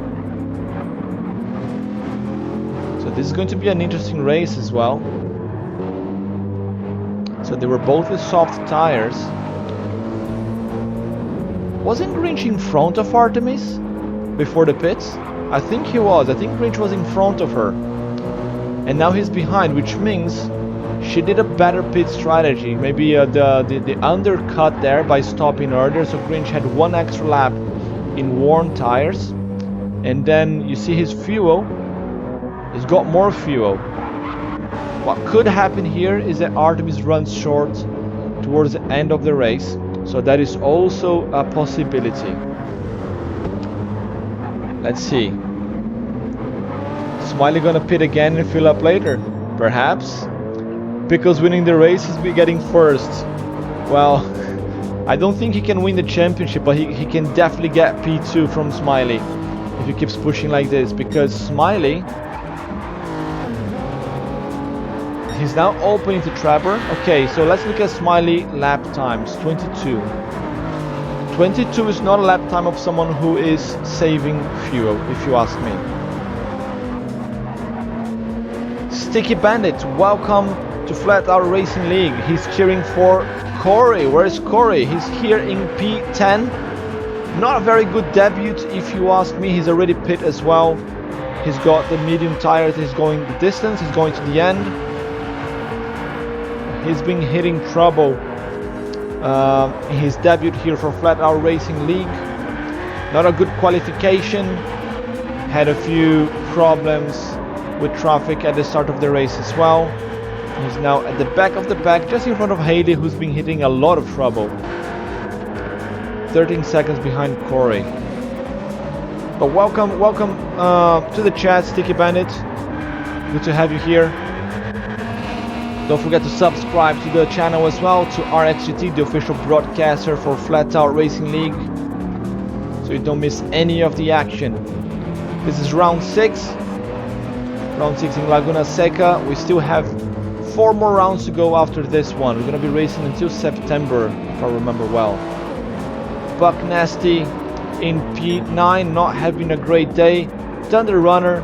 So this is going to be an interesting race as well. So they were both with soft tires. Wasn't Grinch in front of Artemis before the pits? I think he was. I think Grinch was in front of her. And now he's behind, which means she did a better pit strategy. Maybe the undercut there by stopping earlier. So Grinch had 1 extra lap in worn tires. And then you see his fuel. He's got more fuel. What could happen here is that Artemis runs short towards the end of the race. So that is also a possibility. Let's see. Smiley gonna pit again and fill up later? Perhaps. Pickles winning the race, he's getting first. Well, I don't think he can win the championship, but he can definitely get P2 from Smiley if he keeps pushing like this, because Smiley, he's now opening to Trevor. Okay, so let's look at Smiley lap times. 22. 22 is not a lap time of someone who is saving fuel, if you ask me. Sticky Bandit, welcome to Flatout Racing League. He's cheering for Corey. Where's Corey? He's here in P10. Not a very good debut, if you ask me. He's already pit as well. He's got the medium tires. He's going the distance. He's going to the end. He's been hitting trouble in his debut here for Flatout Racing League. Not a good qualification. Had a few problems with traffic at the start of the race as well. He's now at the back of the pack, just in front of Haley, who's been hitting a lot of trouble. 13 seconds behind Corey. But welcome to the chat, Sticky Bandit. Good to have you here. Don't forget to subscribe to the channel as well, to RXGT, the official broadcaster for Flatout Racing League, so you don't miss any of the action. This is round 6. Round 6 in Laguna Seca. We still have 4 more rounds to go after this one. We're going to be racing until September, if I remember well. Buck Nasty in P9, not having a great day. Thunder Runner,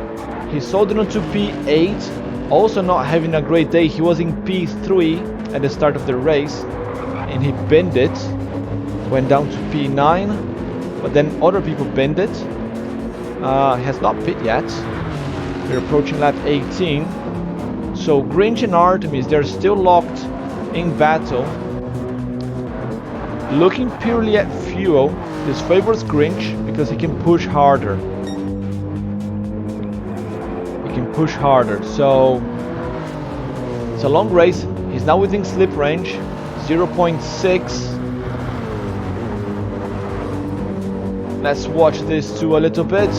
he sold it onto P8. Also not having a great day. He was in P3 at the start of the race and he binned it, went down to P9, but then other people binned it. He has not pit yet. We're approaching lap 18. So Grinch and Artemis, they're still locked in battle. Looking purely at fuel, this favors Grinch because he can push harder. Push harder. So it's a long race. He's now within slip range 0.6. Let's watch this too a little bit.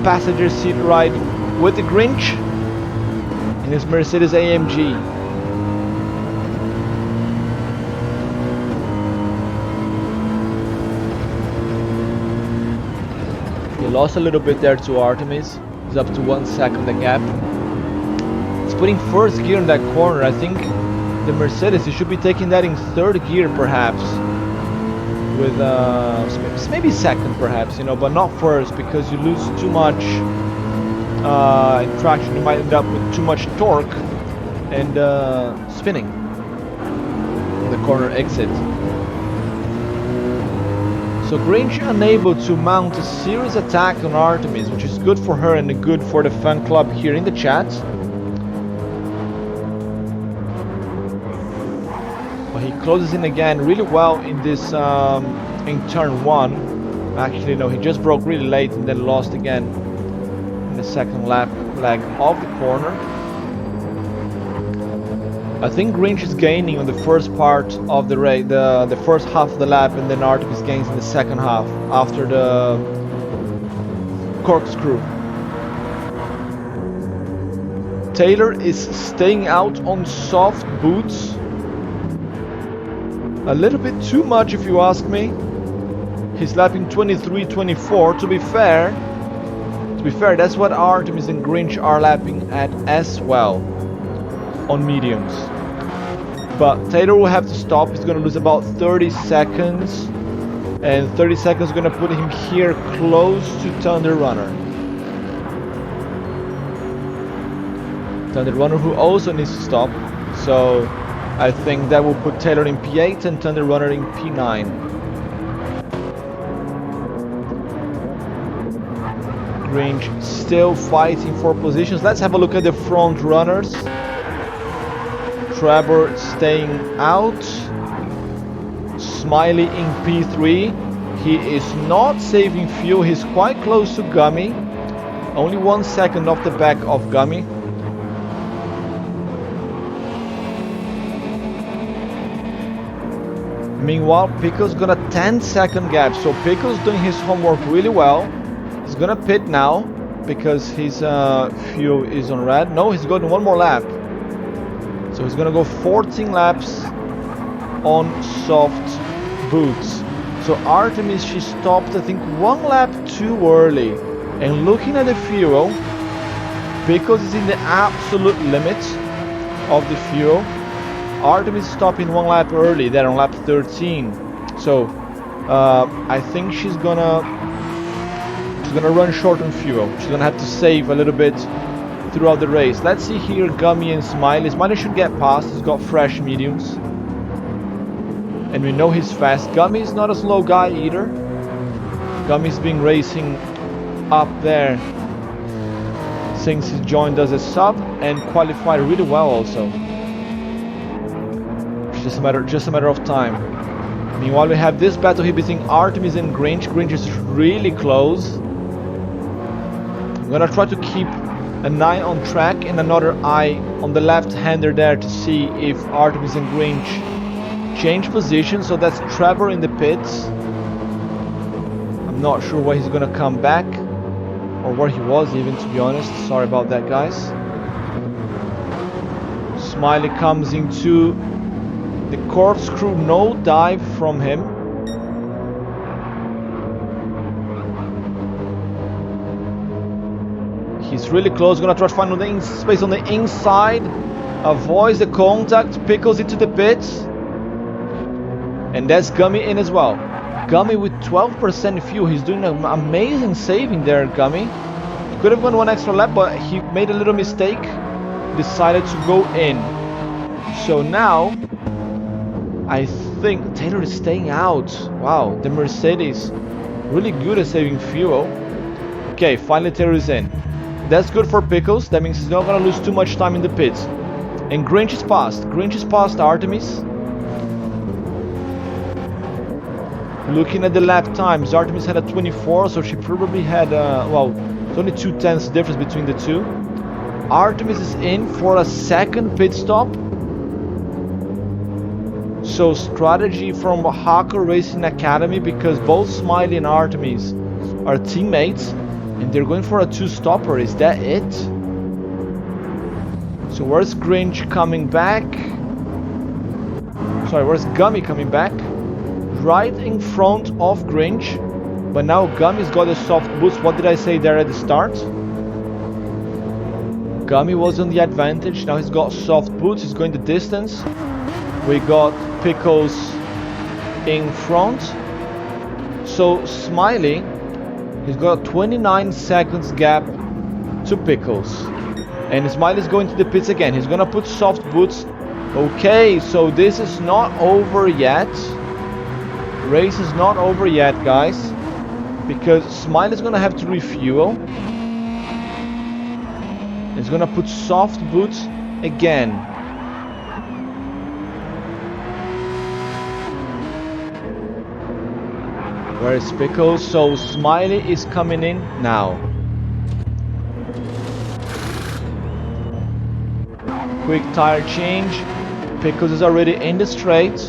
Passenger seat ride with the Grinch in his Mercedes AMG. He lost a little bit there to Artemis. Up to 1 second the gap. It's putting first gear in that corner. I think the Mercedes, you should be taking that in third gear perhaps, with maybe second perhaps, you know, but not first, because you lose too much in traction. You might end up with too much torque and spinning. The corner exit. So Grinch unable to mount a serious attack on Artemis, which is good for her and good for the fan club here in the chat. But he closes in again really well in this in turn 1. Actually no, he just broke really late and then lost again in the second leg of the corner. I think Grinch is gaining on the first part of the race, the first half of the lap, and then Artemis gains in the second half after the corkscrew. Taylor is staying out on soft boots. A little bit too much if you ask me. He's lapping 23-24. To be fair, that's what Artemis and Grinch are lapping at as well on mediums. But Taylor will have to stop. He's going to lose about 30 seconds. And 30 seconds is going to put him here close to Thunder Runner. Thunder Runner who also needs to stop. So I think that will put Taylor in P8 and Thunder Runner in P9. Grinch still fighting for positions. Let's have a look at the front runners. Trevor staying out. Smiley in P3. He is not saving fuel. He's quite close to Gummy. Only 1 second off the back of Gummy. Meanwhile, Pickle's got a 10-second gap. So Pickle's doing his homework really well. He's gonna pit now because his fuel is on red. No, he's got one more lap. So he's gonna go 14 laps on soft boots. So Artemis, she stopped I think 1 lap too early. And looking at the fuel, Pickles is in the absolute limit of the fuel. Artemis stopping 1 lap early, there on lap 13. So I think she's gonna run short on fuel. She's gonna have to save a little bit throughout the race. Let's see here Gummy and Smiley. Smiley should get past. He's got fresh mediums. And we know he's fast. Gummy is not a slow guy either. Gummy's been racing up there since he joined us as sub and qualified really well also. Just a matter of time. Meanwhile, we have this battle here between Artemis and Grinch. Grinch is really close. I'm gonna try to keep an eye on track and another eye on the left-hander there to see if Artemis and Grinch change position. So that's Trevor in the pits. I'm not sure why he's gonna come back or where he was even, to be honest. Sorry about that, guys. Smiley comes into the corkscrew, no dive from him. He's really close, gonna try to find the space on the inside. Avoids the contact, Pickles into the pits. And that's Gummy in as well. Gummy with 12% fuel, he's doing an amazing saving there, Gummy. Could have gone 1 extra lap, but he made a little mistake. Decided to go in. So now, I think Taylor is staying out. Wow, the Mercedes really good at saving fuel. Okay, finally Taylor is in. That's good for Pickles. That means he's not gonna lose too much time in the pits. And Grinch is past. Grinch is past Artemis. Looking at the lap times, Artemis had a 24, so she probably had well, it's only 2/10 difference between the two. Artemis is in for a second pit stop. So strategy from Hacker Racing Academy, because both Smiley and Artemis are teammates and they're going for a 2-stopper. Is that it? So where's Grinch coming back? Sorry, where's Gummy coming back? Right in front of Grinch. But now Gummy's got a soft boost. What did I say there at the start? Gummy was on the advantage. Now he's got soft boots. He's going the distance. We got Pickles in front. So Smiley, he's got a 29 seconds gap to Pickles. And Smiley's going to the pits again. He's gonna put soft boots Okay, so this is not over yet. Race is not over yet, guys, because Smiley's gonna have to refuel. He's gonna put soft boots again. Where is Pickles? So Smiley is coming in now. Quick tire change. Pickles is already in the straight.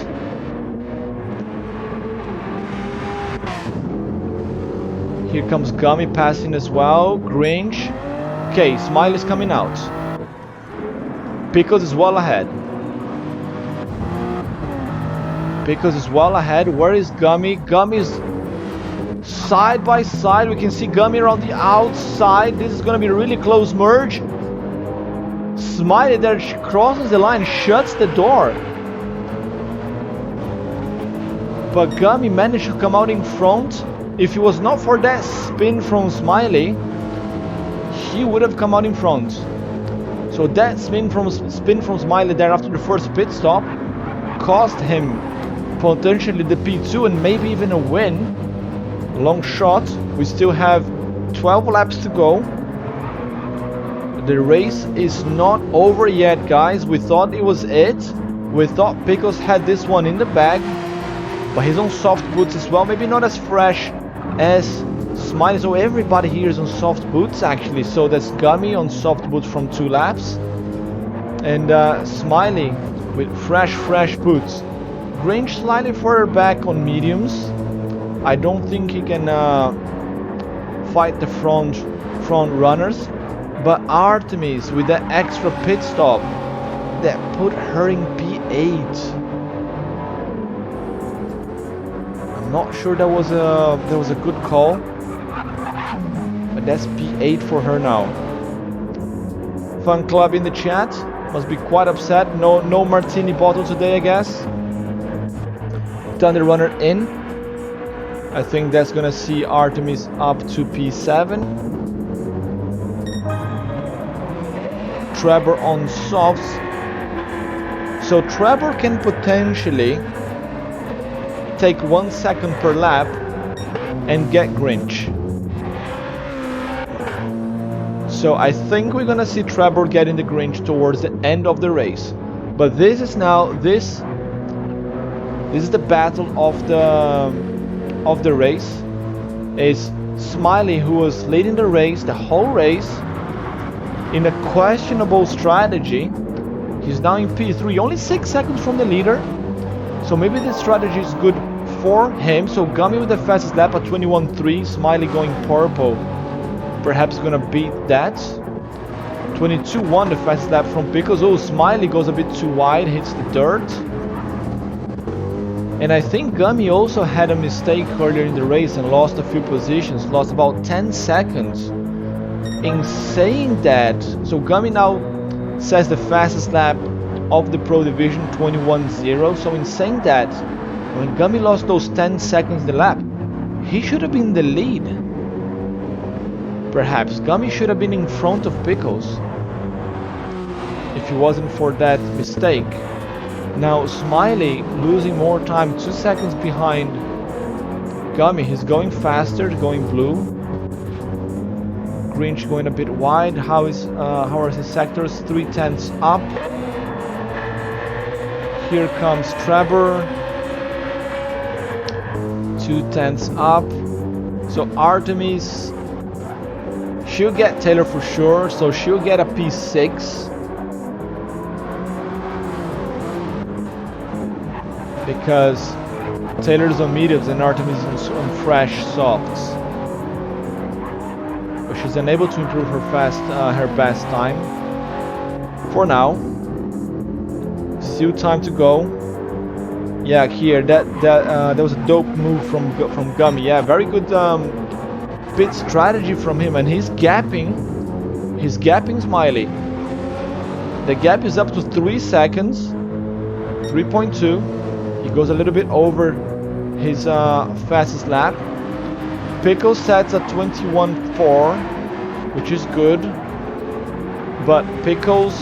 Here comes Gummy passing as well. Grinch. Okay, Smiley's coming out. Pickles is well ahead. Pickles is well ahead. Where is Gummy? Gummy's side by side. We can see Gummy around the outside. This is going to be a really close merge. Smiley there crosses the line, shuts the door. But Gummy managed to come out in front. If it was not for that spin from Smiley, he would have come out in front. So that spin from Smiley there after the first pit stop cost him potentially the P2 and maybe even a win. Long shot. We still have 12 laps to go. The race is not over yet, guys. We thought it was it. We thought Pickles had this one in the bag, but he's on soft boots as well. Maybe not as fresh as Smiley. So everybody here is on soft boots actually. So that's Gummy on soft boots from 2 laps, and Smiley with fresh boots. Grinch slightly further back on mediums. I don't think he can fight the front runners. But Artemis with that extra pit stop that put her in P8. I'm not sure that was a good call, but that's P8 for her now. Fun Club in the chat must be quite upset. No martini bottle today, I guess. Thunder Runner in. I think that's gonna see Artemis up to P7. Trevor on softs. So Trevor can potentially take 1 second per lap and get Grinch. So I think we're gonna see Trevor getting the Grinch towards the end of the race. But this is now this is the battle of the race. Is Smiley, who was leading the race the whole race in a questionable strategy. He's now in P3, only 6 seconds from the leader. So maybe this strategy is good for him. So Gummy with the fastest lap at 21.3. Smiley going purple, perhaps gonna beat that. 22.1 the fastest lap from Pickles. Oh, Smiley goes a bit too wide, hits the dirt. And I think Gummy also had a mistake earlier in the race and lost a few positions, lost about 10 seconds. In saying that, so Gummy now says the fastest lap of the Pro Division, 21.0. So in saying that, when Gummy lost those 10 seconds the lap, he should have been the lead. Perhaps Gummy should have been in front of Pickles if it wasn't for that mistake. Now Smiley losing more time, 2 seconds behind Gummy. He's going faster, going blue. Grinch going a bit wide. How are his sectors? 3/10 up. Here comes Trevor. 2/10 up. So Artemis, she'll get Taylor for sure. So she'll get a P6. Because Taylor's on mediums and Artemis is on fresh softs. But she's unable to improve her best time. For now. Still time to go. Yeah, here that was a dope move from Gummy. Yeah, very good pit strategy from him, and he's gapping Smiley. The gap is up to 3 seconds. 3.2. He goes a little bit over his fastest lap. Pickles sets at 21.4, which is good. But Pickles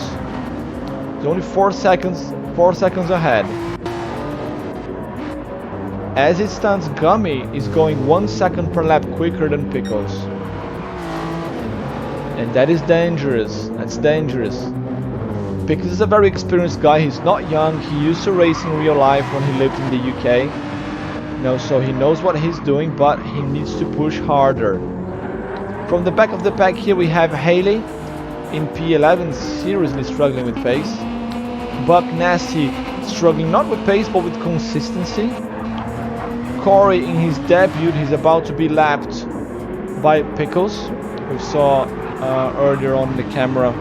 is only 4 seconds 4 seconds ahead. As it stands, Gummy is going 1 second per lap quicker than Pickles. And that is dangerous. That's dangerous. Pickles is a very experienced guy. He's not young. He used to race in real life when he lived in the UK. So he knows what he's doing, but he needs to push harder. From the back of the pack here we have Haley in P11, seriously struggling with pace. Buck Nasty struggling not with pace but with consistency. Corey in his debut, he's about to be lapped by Pickles. We saw earlier on the camera.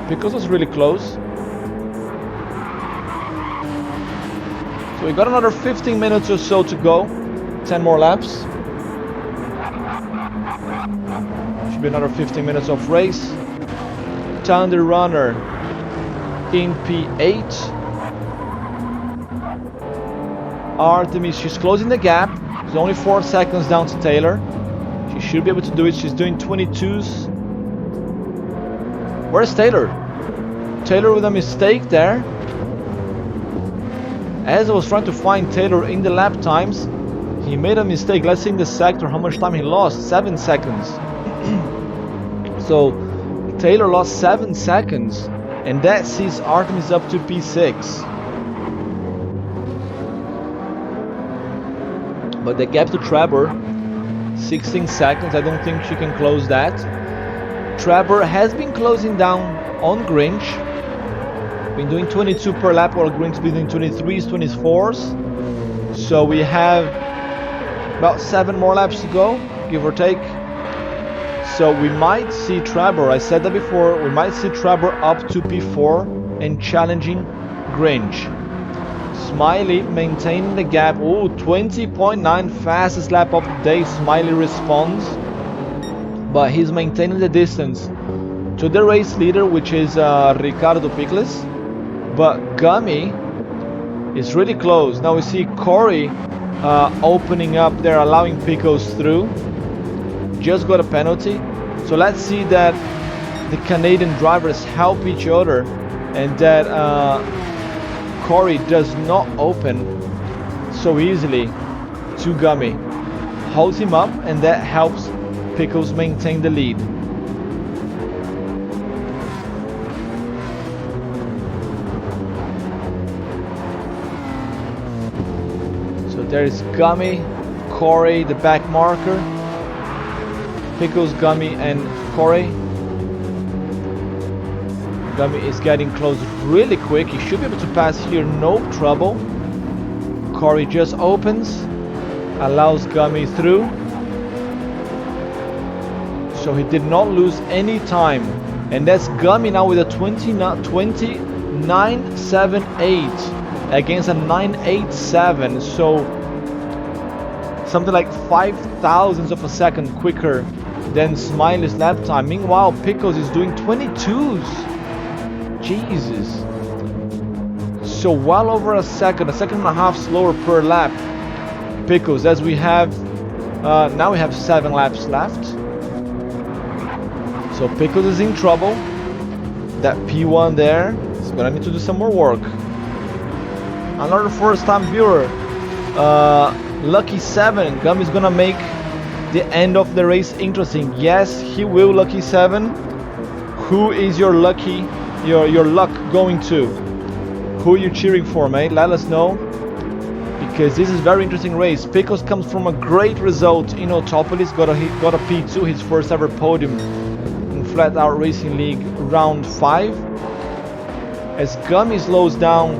Pickles was really close. So we got another 15 minutes or so to go. 10 more laps. Should be another 15 minutes of race. Thunder Runner in P8. Artemis, she's closing the gap. She's only 4 seconds down to Taylor. She should be able to do it. She's doing 22s. Where's Taylor? Taylor with a mistake there. As I was trying to find Taylor in the lap times, he made a mistake. Let's see in the sector how much time he lost. 7 seconds. So Taylor lost 7 seconds, and that sees Artemis up to P6. But the gap to Trevor, 16 seconds. I don't think she can close that. Trevor has been closing down on Grinch. Been doing 22 per lap, while Grinch been doing 23s, 24s. So we have about 7 more laps to go, give or take. So we might see Trevor, I said that before, we might see Trevor up to P4 and challenging Grinch. Smiley maintaining the gap. Oh, 20.9, fastest lap of the day. Smiley responds, but he's maintaining the distance to the race leader, which is Ricardo Pickles. But Gummy is really close. Now we see Corey opening up there, allowing Pickles through. Just got a penalty. So let's see that the Canadian drivers help each other, and that Corey does not open so easily to Gummy. Holds him up, and that helps Pickles maintain the lead. So there's Gummy, Corey, the back marker. Pickles, Gummy, and Corey. Gummy is getting close really quick. He should be able to pass here, no trouble. Corey just opens, allows Gummy through. So he did not lose any time. And that's Gummy now with a 29.78 against a 9.87. So something like 5 thousandths of a second quicker than Smiley's lap time. Meanwhile, Pickles is doing 22s. Jesus. So well over a second and a half slower per lap. Pickles, as we have now we have 7 laps left. So Pickles is in trouble. That P1 there is gonna need to do some more work. Another first time viewer, Lucky 7, Gummy's gonna make the end of the race interesting. Yes, he will, Lucky 7. Who is your luck going to? Who are you cheering for, mate? Let us know, because this is a very interesting race. Pickles comes from a great result in Autopolis, got a P2, his first ever podium in Flatout Racing League round 5. As Gummy slows down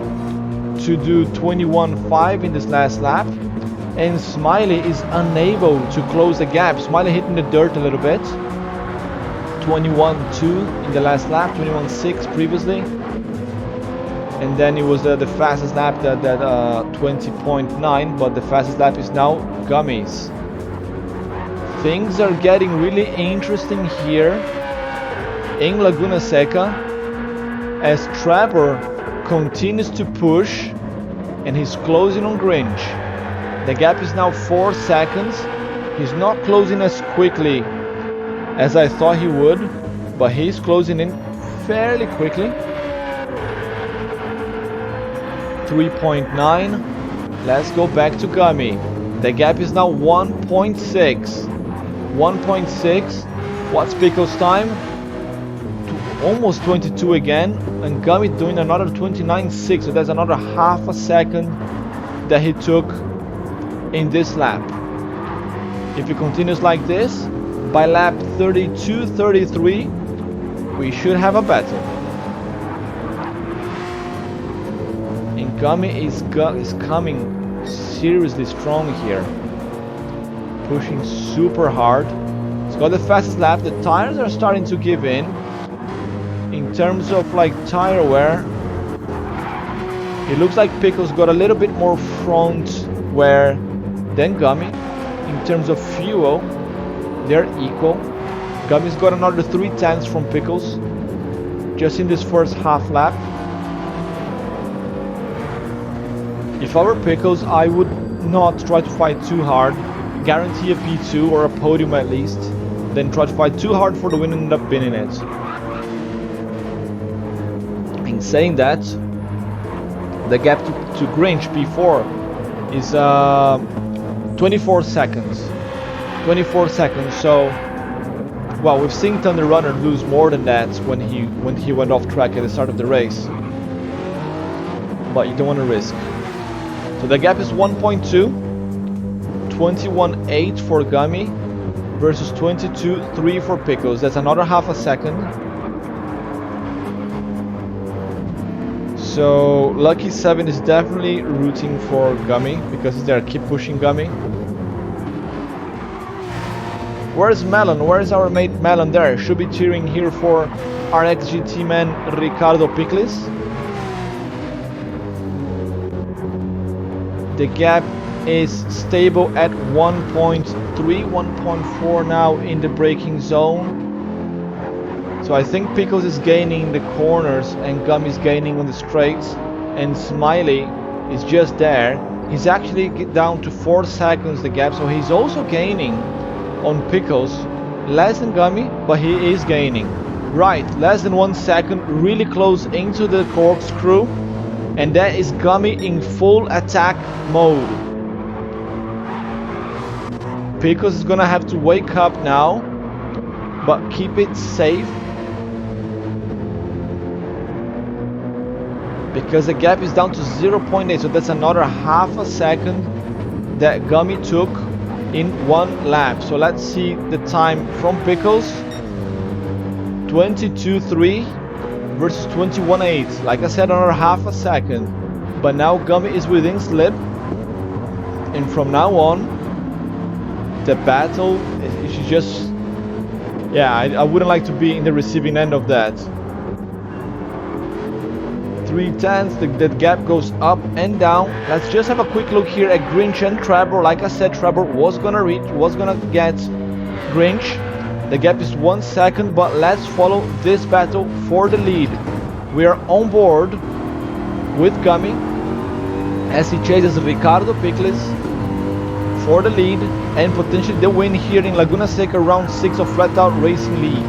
to do 21.5 in this last lap, and Smiley is unable to close the gap. Smiley hitting the dirt a little bit. 21.2 in the last lap, 21.6 previously. And then it was the fastest lap, that 20.9, but the fastest lap is now Gummy's. Things are getting really interesting here in Laguna Seca as Trevor continues to push and he's closing on Grinch. The gap is now 4 seconds. He's not closing as quickly as I thought he would, but he's closing in fairly quickly. 3.9. Let's go back to Gummy. The gap is now 1.6. 1.6. What's Pickles' time? Almost 22 again. And Gummy doing another 29.6. So that's another half a second that he took in this lap. If he continues like this, by lap 32-33, we should have a battle. And Gummy is coming seriously strong here. Pushing super hard. He's got the fastest lap. The tires are starting to give in. In terms of like tire wear, it looks like Pickles got a little bit more front wear than Gummy. In terms of fuel, they're equal. Gummy's got another 3/10 from Pickles just in this first half lap. If I were Pickles, I would not try to fight too hard. Guarantee a P2 or a podium at least. Then try to fight too hard for the win and end up winning it. In saying that, the gap to Grinch P4 is 24 seconds. 24 seconds. So, well, we've seen Thunder Runner lose more than that when he went off track at the start of the race. But you don't want to risk. So the gap is 1.2. 21.8 for Gummy versus 22.3 for Pickles. That's another half a second. So Lucky 7 is definitely rooting for Gummy because they're keep pushing Gummy. Where's Melon? Where's our mate Melon there? Should be cheering here for our XGT man Ricardo Pickles. The gap is stable at 1.3, 1.4 now in the braking zone. So I think Pickles is gaining in the corners and Gummy is gaining on the straights. And Smiley is just there. He's actually down to 4 seconds the gap, so he's also gaining on Pickles. Less than Gummy, but he is gaining. Right, less than 1 second, really close into the corkscrew. And that is Gummy in full attack mode. Pickles is gonna have to wake up now, but keep it safe. Because the gap is down to 0.8, so that's another half a second that Gummy took in one lap. So let's see the time from Pickles. 22.3 versus 21.8. Like I said, another half a second. But now Gummy is within slip. And from now on, the battle is just... Yeah, I wouldn't like to be in the receiving end of that. 3/10, the gap goes up and down. Let's just have a quick look here at Grinch and Trevor. Like I said, Trevor was gonna get Grinch. The gap is 1 second, but let's follow this battle for the lead. We are on board with Gummy as he chases Ricardo Pickles for the lead and potentially the win here in Laguna Seca round 6 of Flatout Racing League.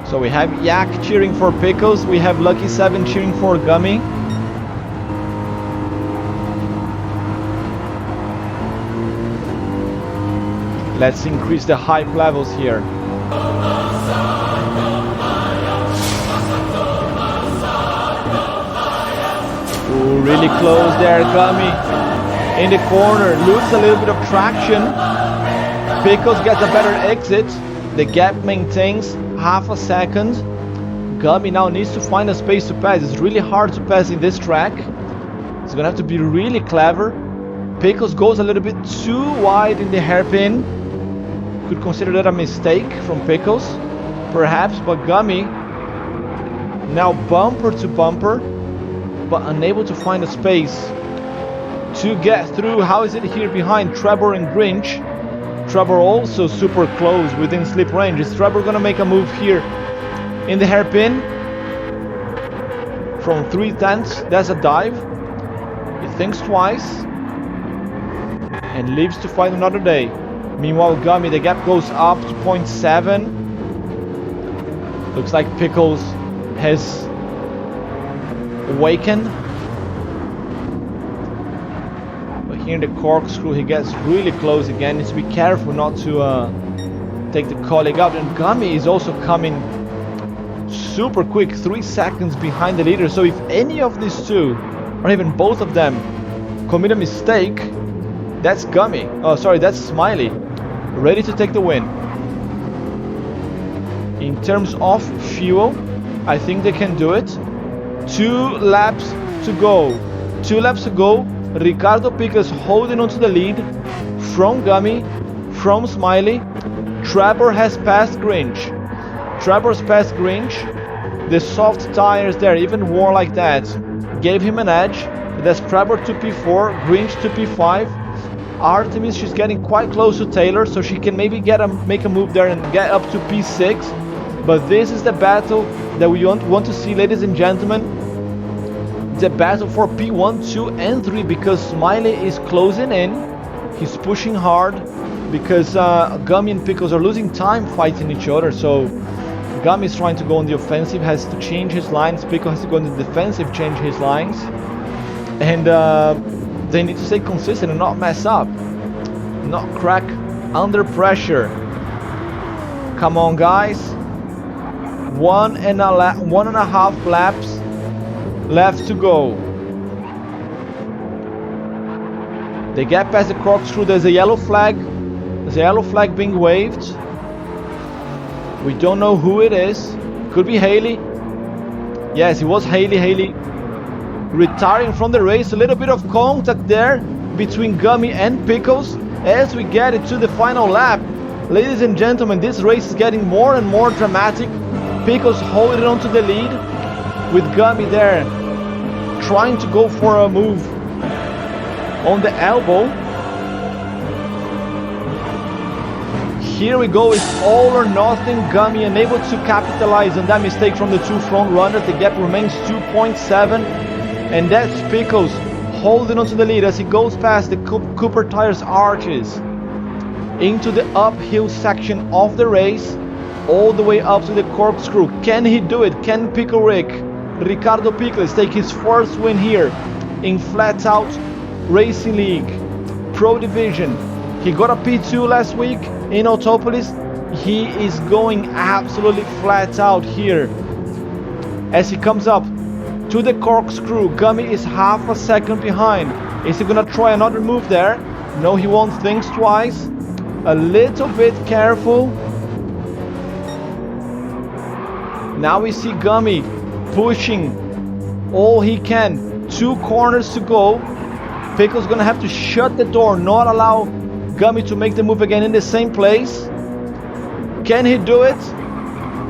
So we have Yak cheering for Pickles, we have Lucky 7 cheering for Gummy. Let's increase the hype levels here. Ooh, really close there, Gummy. In the corner, loses a little bit of traction. Pickles gets a better exit. The gap maintains half a second. Gummy now needs to find a space to pass. It's really hard to pass in this track. He's gonna have to be really clever. Pickles goes a little bit too wide in the hairpin. Could consider that a mistake from Pickles, perhaps, but Gummy now bumper to bumper, but unable to find a space to get through. How is it here behind Trevor and Grinch? Trevor also super close within slip range. Is Trevor gonna make a move here in the hairpin? From 3/10, that's a dive. He thinks twice and leaves to fight another day. Meanwhile, Gummy, the gap goes up to 0.7. Looks like Pickles has awakened. But here in the corkscrew, he gets really close again. Needs to be careful not to take the colleague out. And Gummy is also coming super quick, 3 seconds behind the leader. So if any of these two, or even both of them, commit a mistake, that's Gummy. Oh, sorry, that's Smiley, ready to take the win. In terms of fuel, I think they can do it. 2 laps to go. 2 laps to go. Ricardo Pickles holding onto the lead from Gummy, from Smiley. Trevor has passed Grinch. Trevor's passed Grinch. The soft tires there, even more like that, gave him an edge. That's Trevor to P4, Grinch to P5. Artemis, she's getting quite close to Taylor, so she can maybe make a move there and get up to P6. But this is the battle that we want to see, ladies and gentlemen. The battle for P1, 2, and 3, because Smiley is closing in. He's pushing hard because Gummy and Pickles are losing time fighting each other. So Gummy is trying to go on the offensive, has to change his lines. Pickles has to go on the defensive, change his lines. And they need to stay consistent and not mess up, not crack under pressure. Come on, guys. 1.5 laps left to go. They get past the corkscrew. There's a yellow flag. There's a yellow flag being waved. We don't know who it is. Could be Haley. Yes, it was Haley. Haley retiring from the race. A little bit of contact there between Gummy and Pickles as we get into the final lap. Ladies and gentlemen, this race is getting more and more dramatic. Pickles holding on to the lead with Gummy there trying to go for a move on the elbow. Here we go, it's all or nothing. Gummy unable to capitalize on that mistake from the 2 front runners. The gap remains 2.7, and that's Pickles holding onto the lead as he goes past the Cooper Tires arches into the uphill section of the race, all the way up to the corkscrew. Can he do it? Can Pickle Ricardo Pickles take his first win here in Flatout Racing League Pro Division? He got a P2 last week in Autopolis. He is going absolutely flat out here as he comes up to the corkscrew. Gummy is half a second behind. Is he gonna try another move there? No, he won't think twice. A little bit careful. Now we see Gummy pushing all he can. 2 corners to go. Pickle's gonna have to shut the door, not allow Gummy to make the move again in the same place. Can he do it?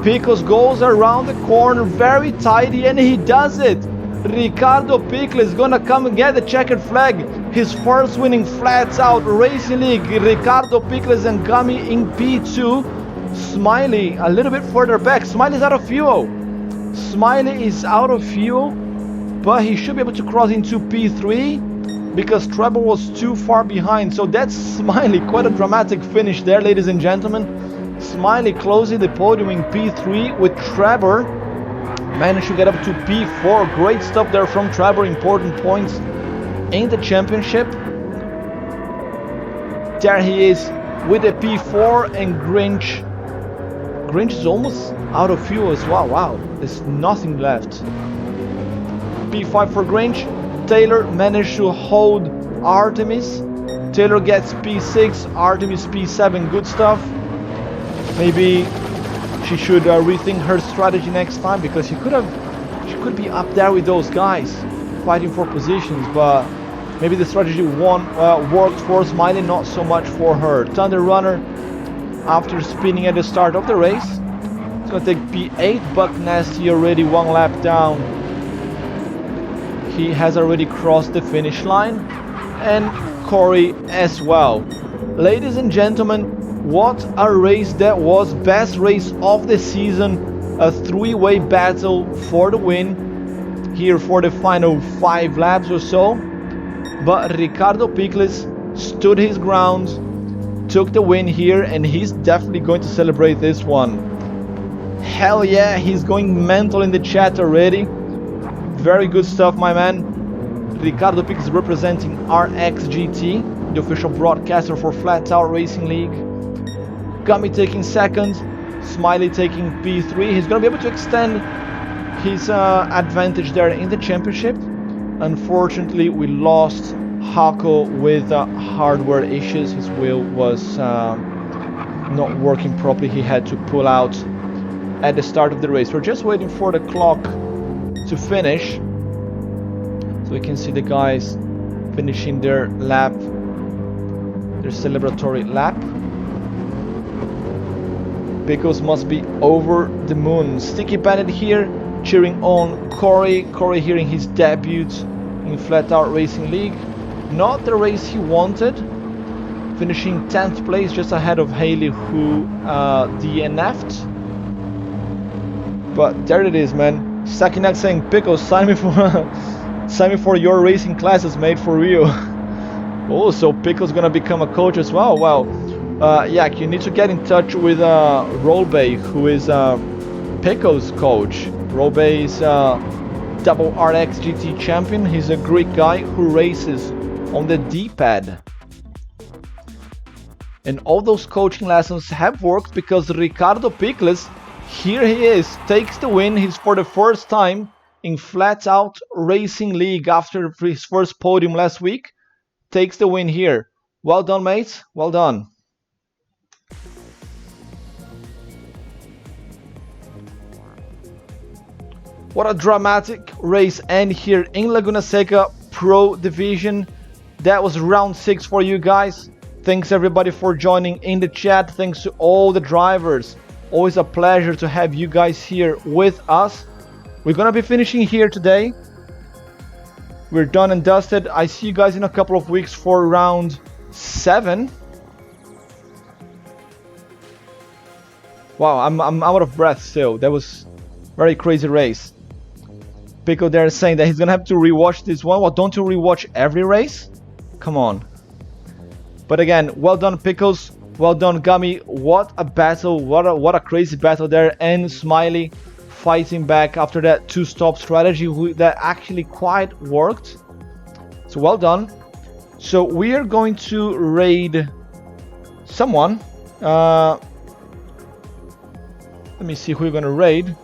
Pickles goes around the corner very tidy, and he does it. Ricardo Pickles is gonna come and get the checkered flag. His first winning Flats Out Racing League. Ricardo Pickles and Gummy in P2. Smiley a little bit further back. Smiley's out of fuel. Smiley is out of fuel, but he should be able to cross into P3 because Trevor was too far behind. So that's Smiley. Quite a dramatic finish there, ladies and gentlemen. Smiley closing the podium in P3 with Trevor managed to get up to P4. Great stuff there from Trevor. Important points in the championship. There he is with a P4, and Grinch is almost out of fuel as well. Wow, there's nothing left. P5 for Grinch. Taylor managed to hold Artemis. Taylor gets P6, Artemis P7. Good stuff. Maybe she should rethink her strategy next time, because she could be up there with those guys fighting for positions, but maybe the strategy worked for Smiley, not so much for her. Thunder Runner, after spinning at the start of the race, it's gonna take P8. Buck Nasty already 1 lap down. He has already crossed the finish line, and Corey as well. Ladies and gentlemen, what a race that was. Best race of the season. A 3-way battle for the win here for the final 5 laps or so. But Ricardo Pickles stood his ground, took the win here, and he's definitely going to celebrate this one. Hell yeah, he's going mental in the chat already. Very good stuff, my man. Ricardo Pic is representing RXGT, the official broadcaster for Flatout Racing League. Gummy taking second, Smiley taking P3. He's going to be able to extend his advantage there in the championship. Unfortunately, we lost Hako with hardware issues. His wheel was not working properly. He had to pull out at the start of the race. We're just waiting for the clock to finish, so we can see the guys finishing their lap, their celebratory lap. Pickles must be over the moon. Sticky Bandit here cheering on Corey. Corey here in his debut in Flatout Racing League. Not the race he wanted, finishing 10th place, just ahead of Haley, who DNF'd. But there it is, man. Sakinak saying, Pickles, sign me for your racing classes, mate, for real. Oh, so Pickles gonna become a coach as well. Wow. Yak, you need to get in touch with Rolbay, who is Pickles' coach. Rolbay is double RX GT champion. He's a Greek guy who races on the D-pad. And all those coaching lessons have worked because Ricardo Pickles, here he is, takes the win. He's for the first time in Flatout Racing League after his first podium last week. Takes the win here. Well done, mates. Well done. What a dramatic race end here in Laguna Seca Pro Division. That was round 6 for you guys. Thanks everybody for joining in the chat. Thanks to all the drivers. Always a pleasure to have you guys here with us. We're gonna be finishing here today. We're done and dusted. I see you guys in a couple of weeks for round 7. Wow, I'm out of breath still. That was very crazy race. Pico there saying that he's gonna have to rewatch this one. Well, don't you rewatch every race? Come on. But again, well done, Pickles. Well done, Gummy. What a battle. What a crazy battle there. And Smiley fighting back after that 2-stop strategy that actually quite worked. So well done. So we are going to raid someone. Let me see who we're going to raid. In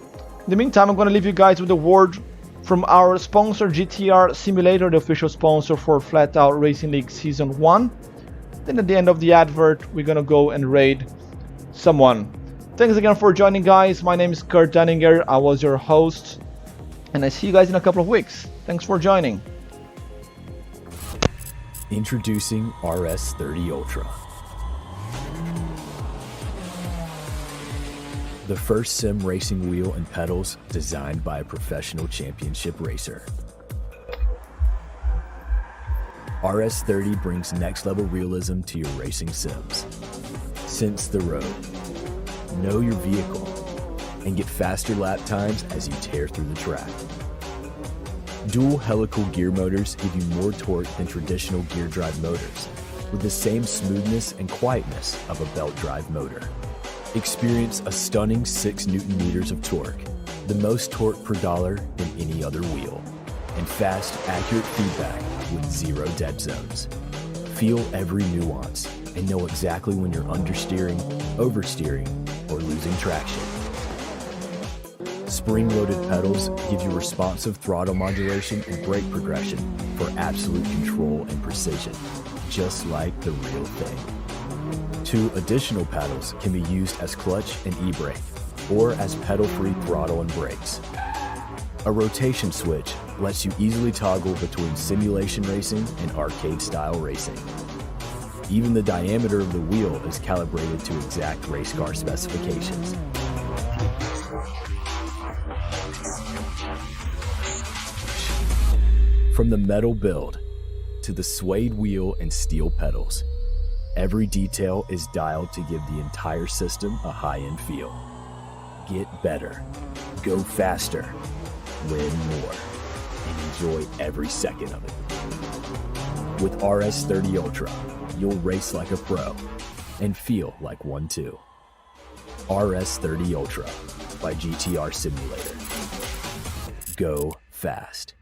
the meantime, I'm going to leave you guys with a word from our sponsor, GTR Simulator, the official sponsor for Flatout Racing League Season 1. Then at the end of the advert, we're gonna go and raid someone. Thanks again for joining, guys. My name is Kurt Dunninger. I was your host, and I see you guys in a couple of weeks. Thanks for joining. Introducing RS30 Ultra. The first sim racing wheel and pedals designed by a professional championship racer. RS30 brings next-level realism to your racing sims. Sense the road, know your vehicle, and get faster lap times as you tear through the track. Dual helical gear motors give you more torque than traditional gear drive motors, with the same smoothness and quietness of a belt drive motor. Experience a stunning 6 Newton meters of torque, the most torque per dollar than any other wheel, and fast, accurate feedback with 0 dead zones. Feel every nuance and know exactly when you're understeering, oversteering, or losing traction. Spring-loaded pedals give you responsive throttle modulation and brake progression for absolute control and precision, just like the real thing. 2 additional pedals can be used as clutch and e-brake, or as pedal-free throttle and brakes. A rotation switch lets you easily toggle between simulation racing and arcade-style racing. Even the diameter of the wheel is calibrated to exact race car specifications. From the metal build to the suede wheel and steel pedals, every detail is dialed to give the entire system a high-end feel. Get better, go faster, win more, and enjoy every second of it. With RS30 Ultra, you'll race like a pro and feel like one too. RS30 Ultra by GTR Simulator. Go fast.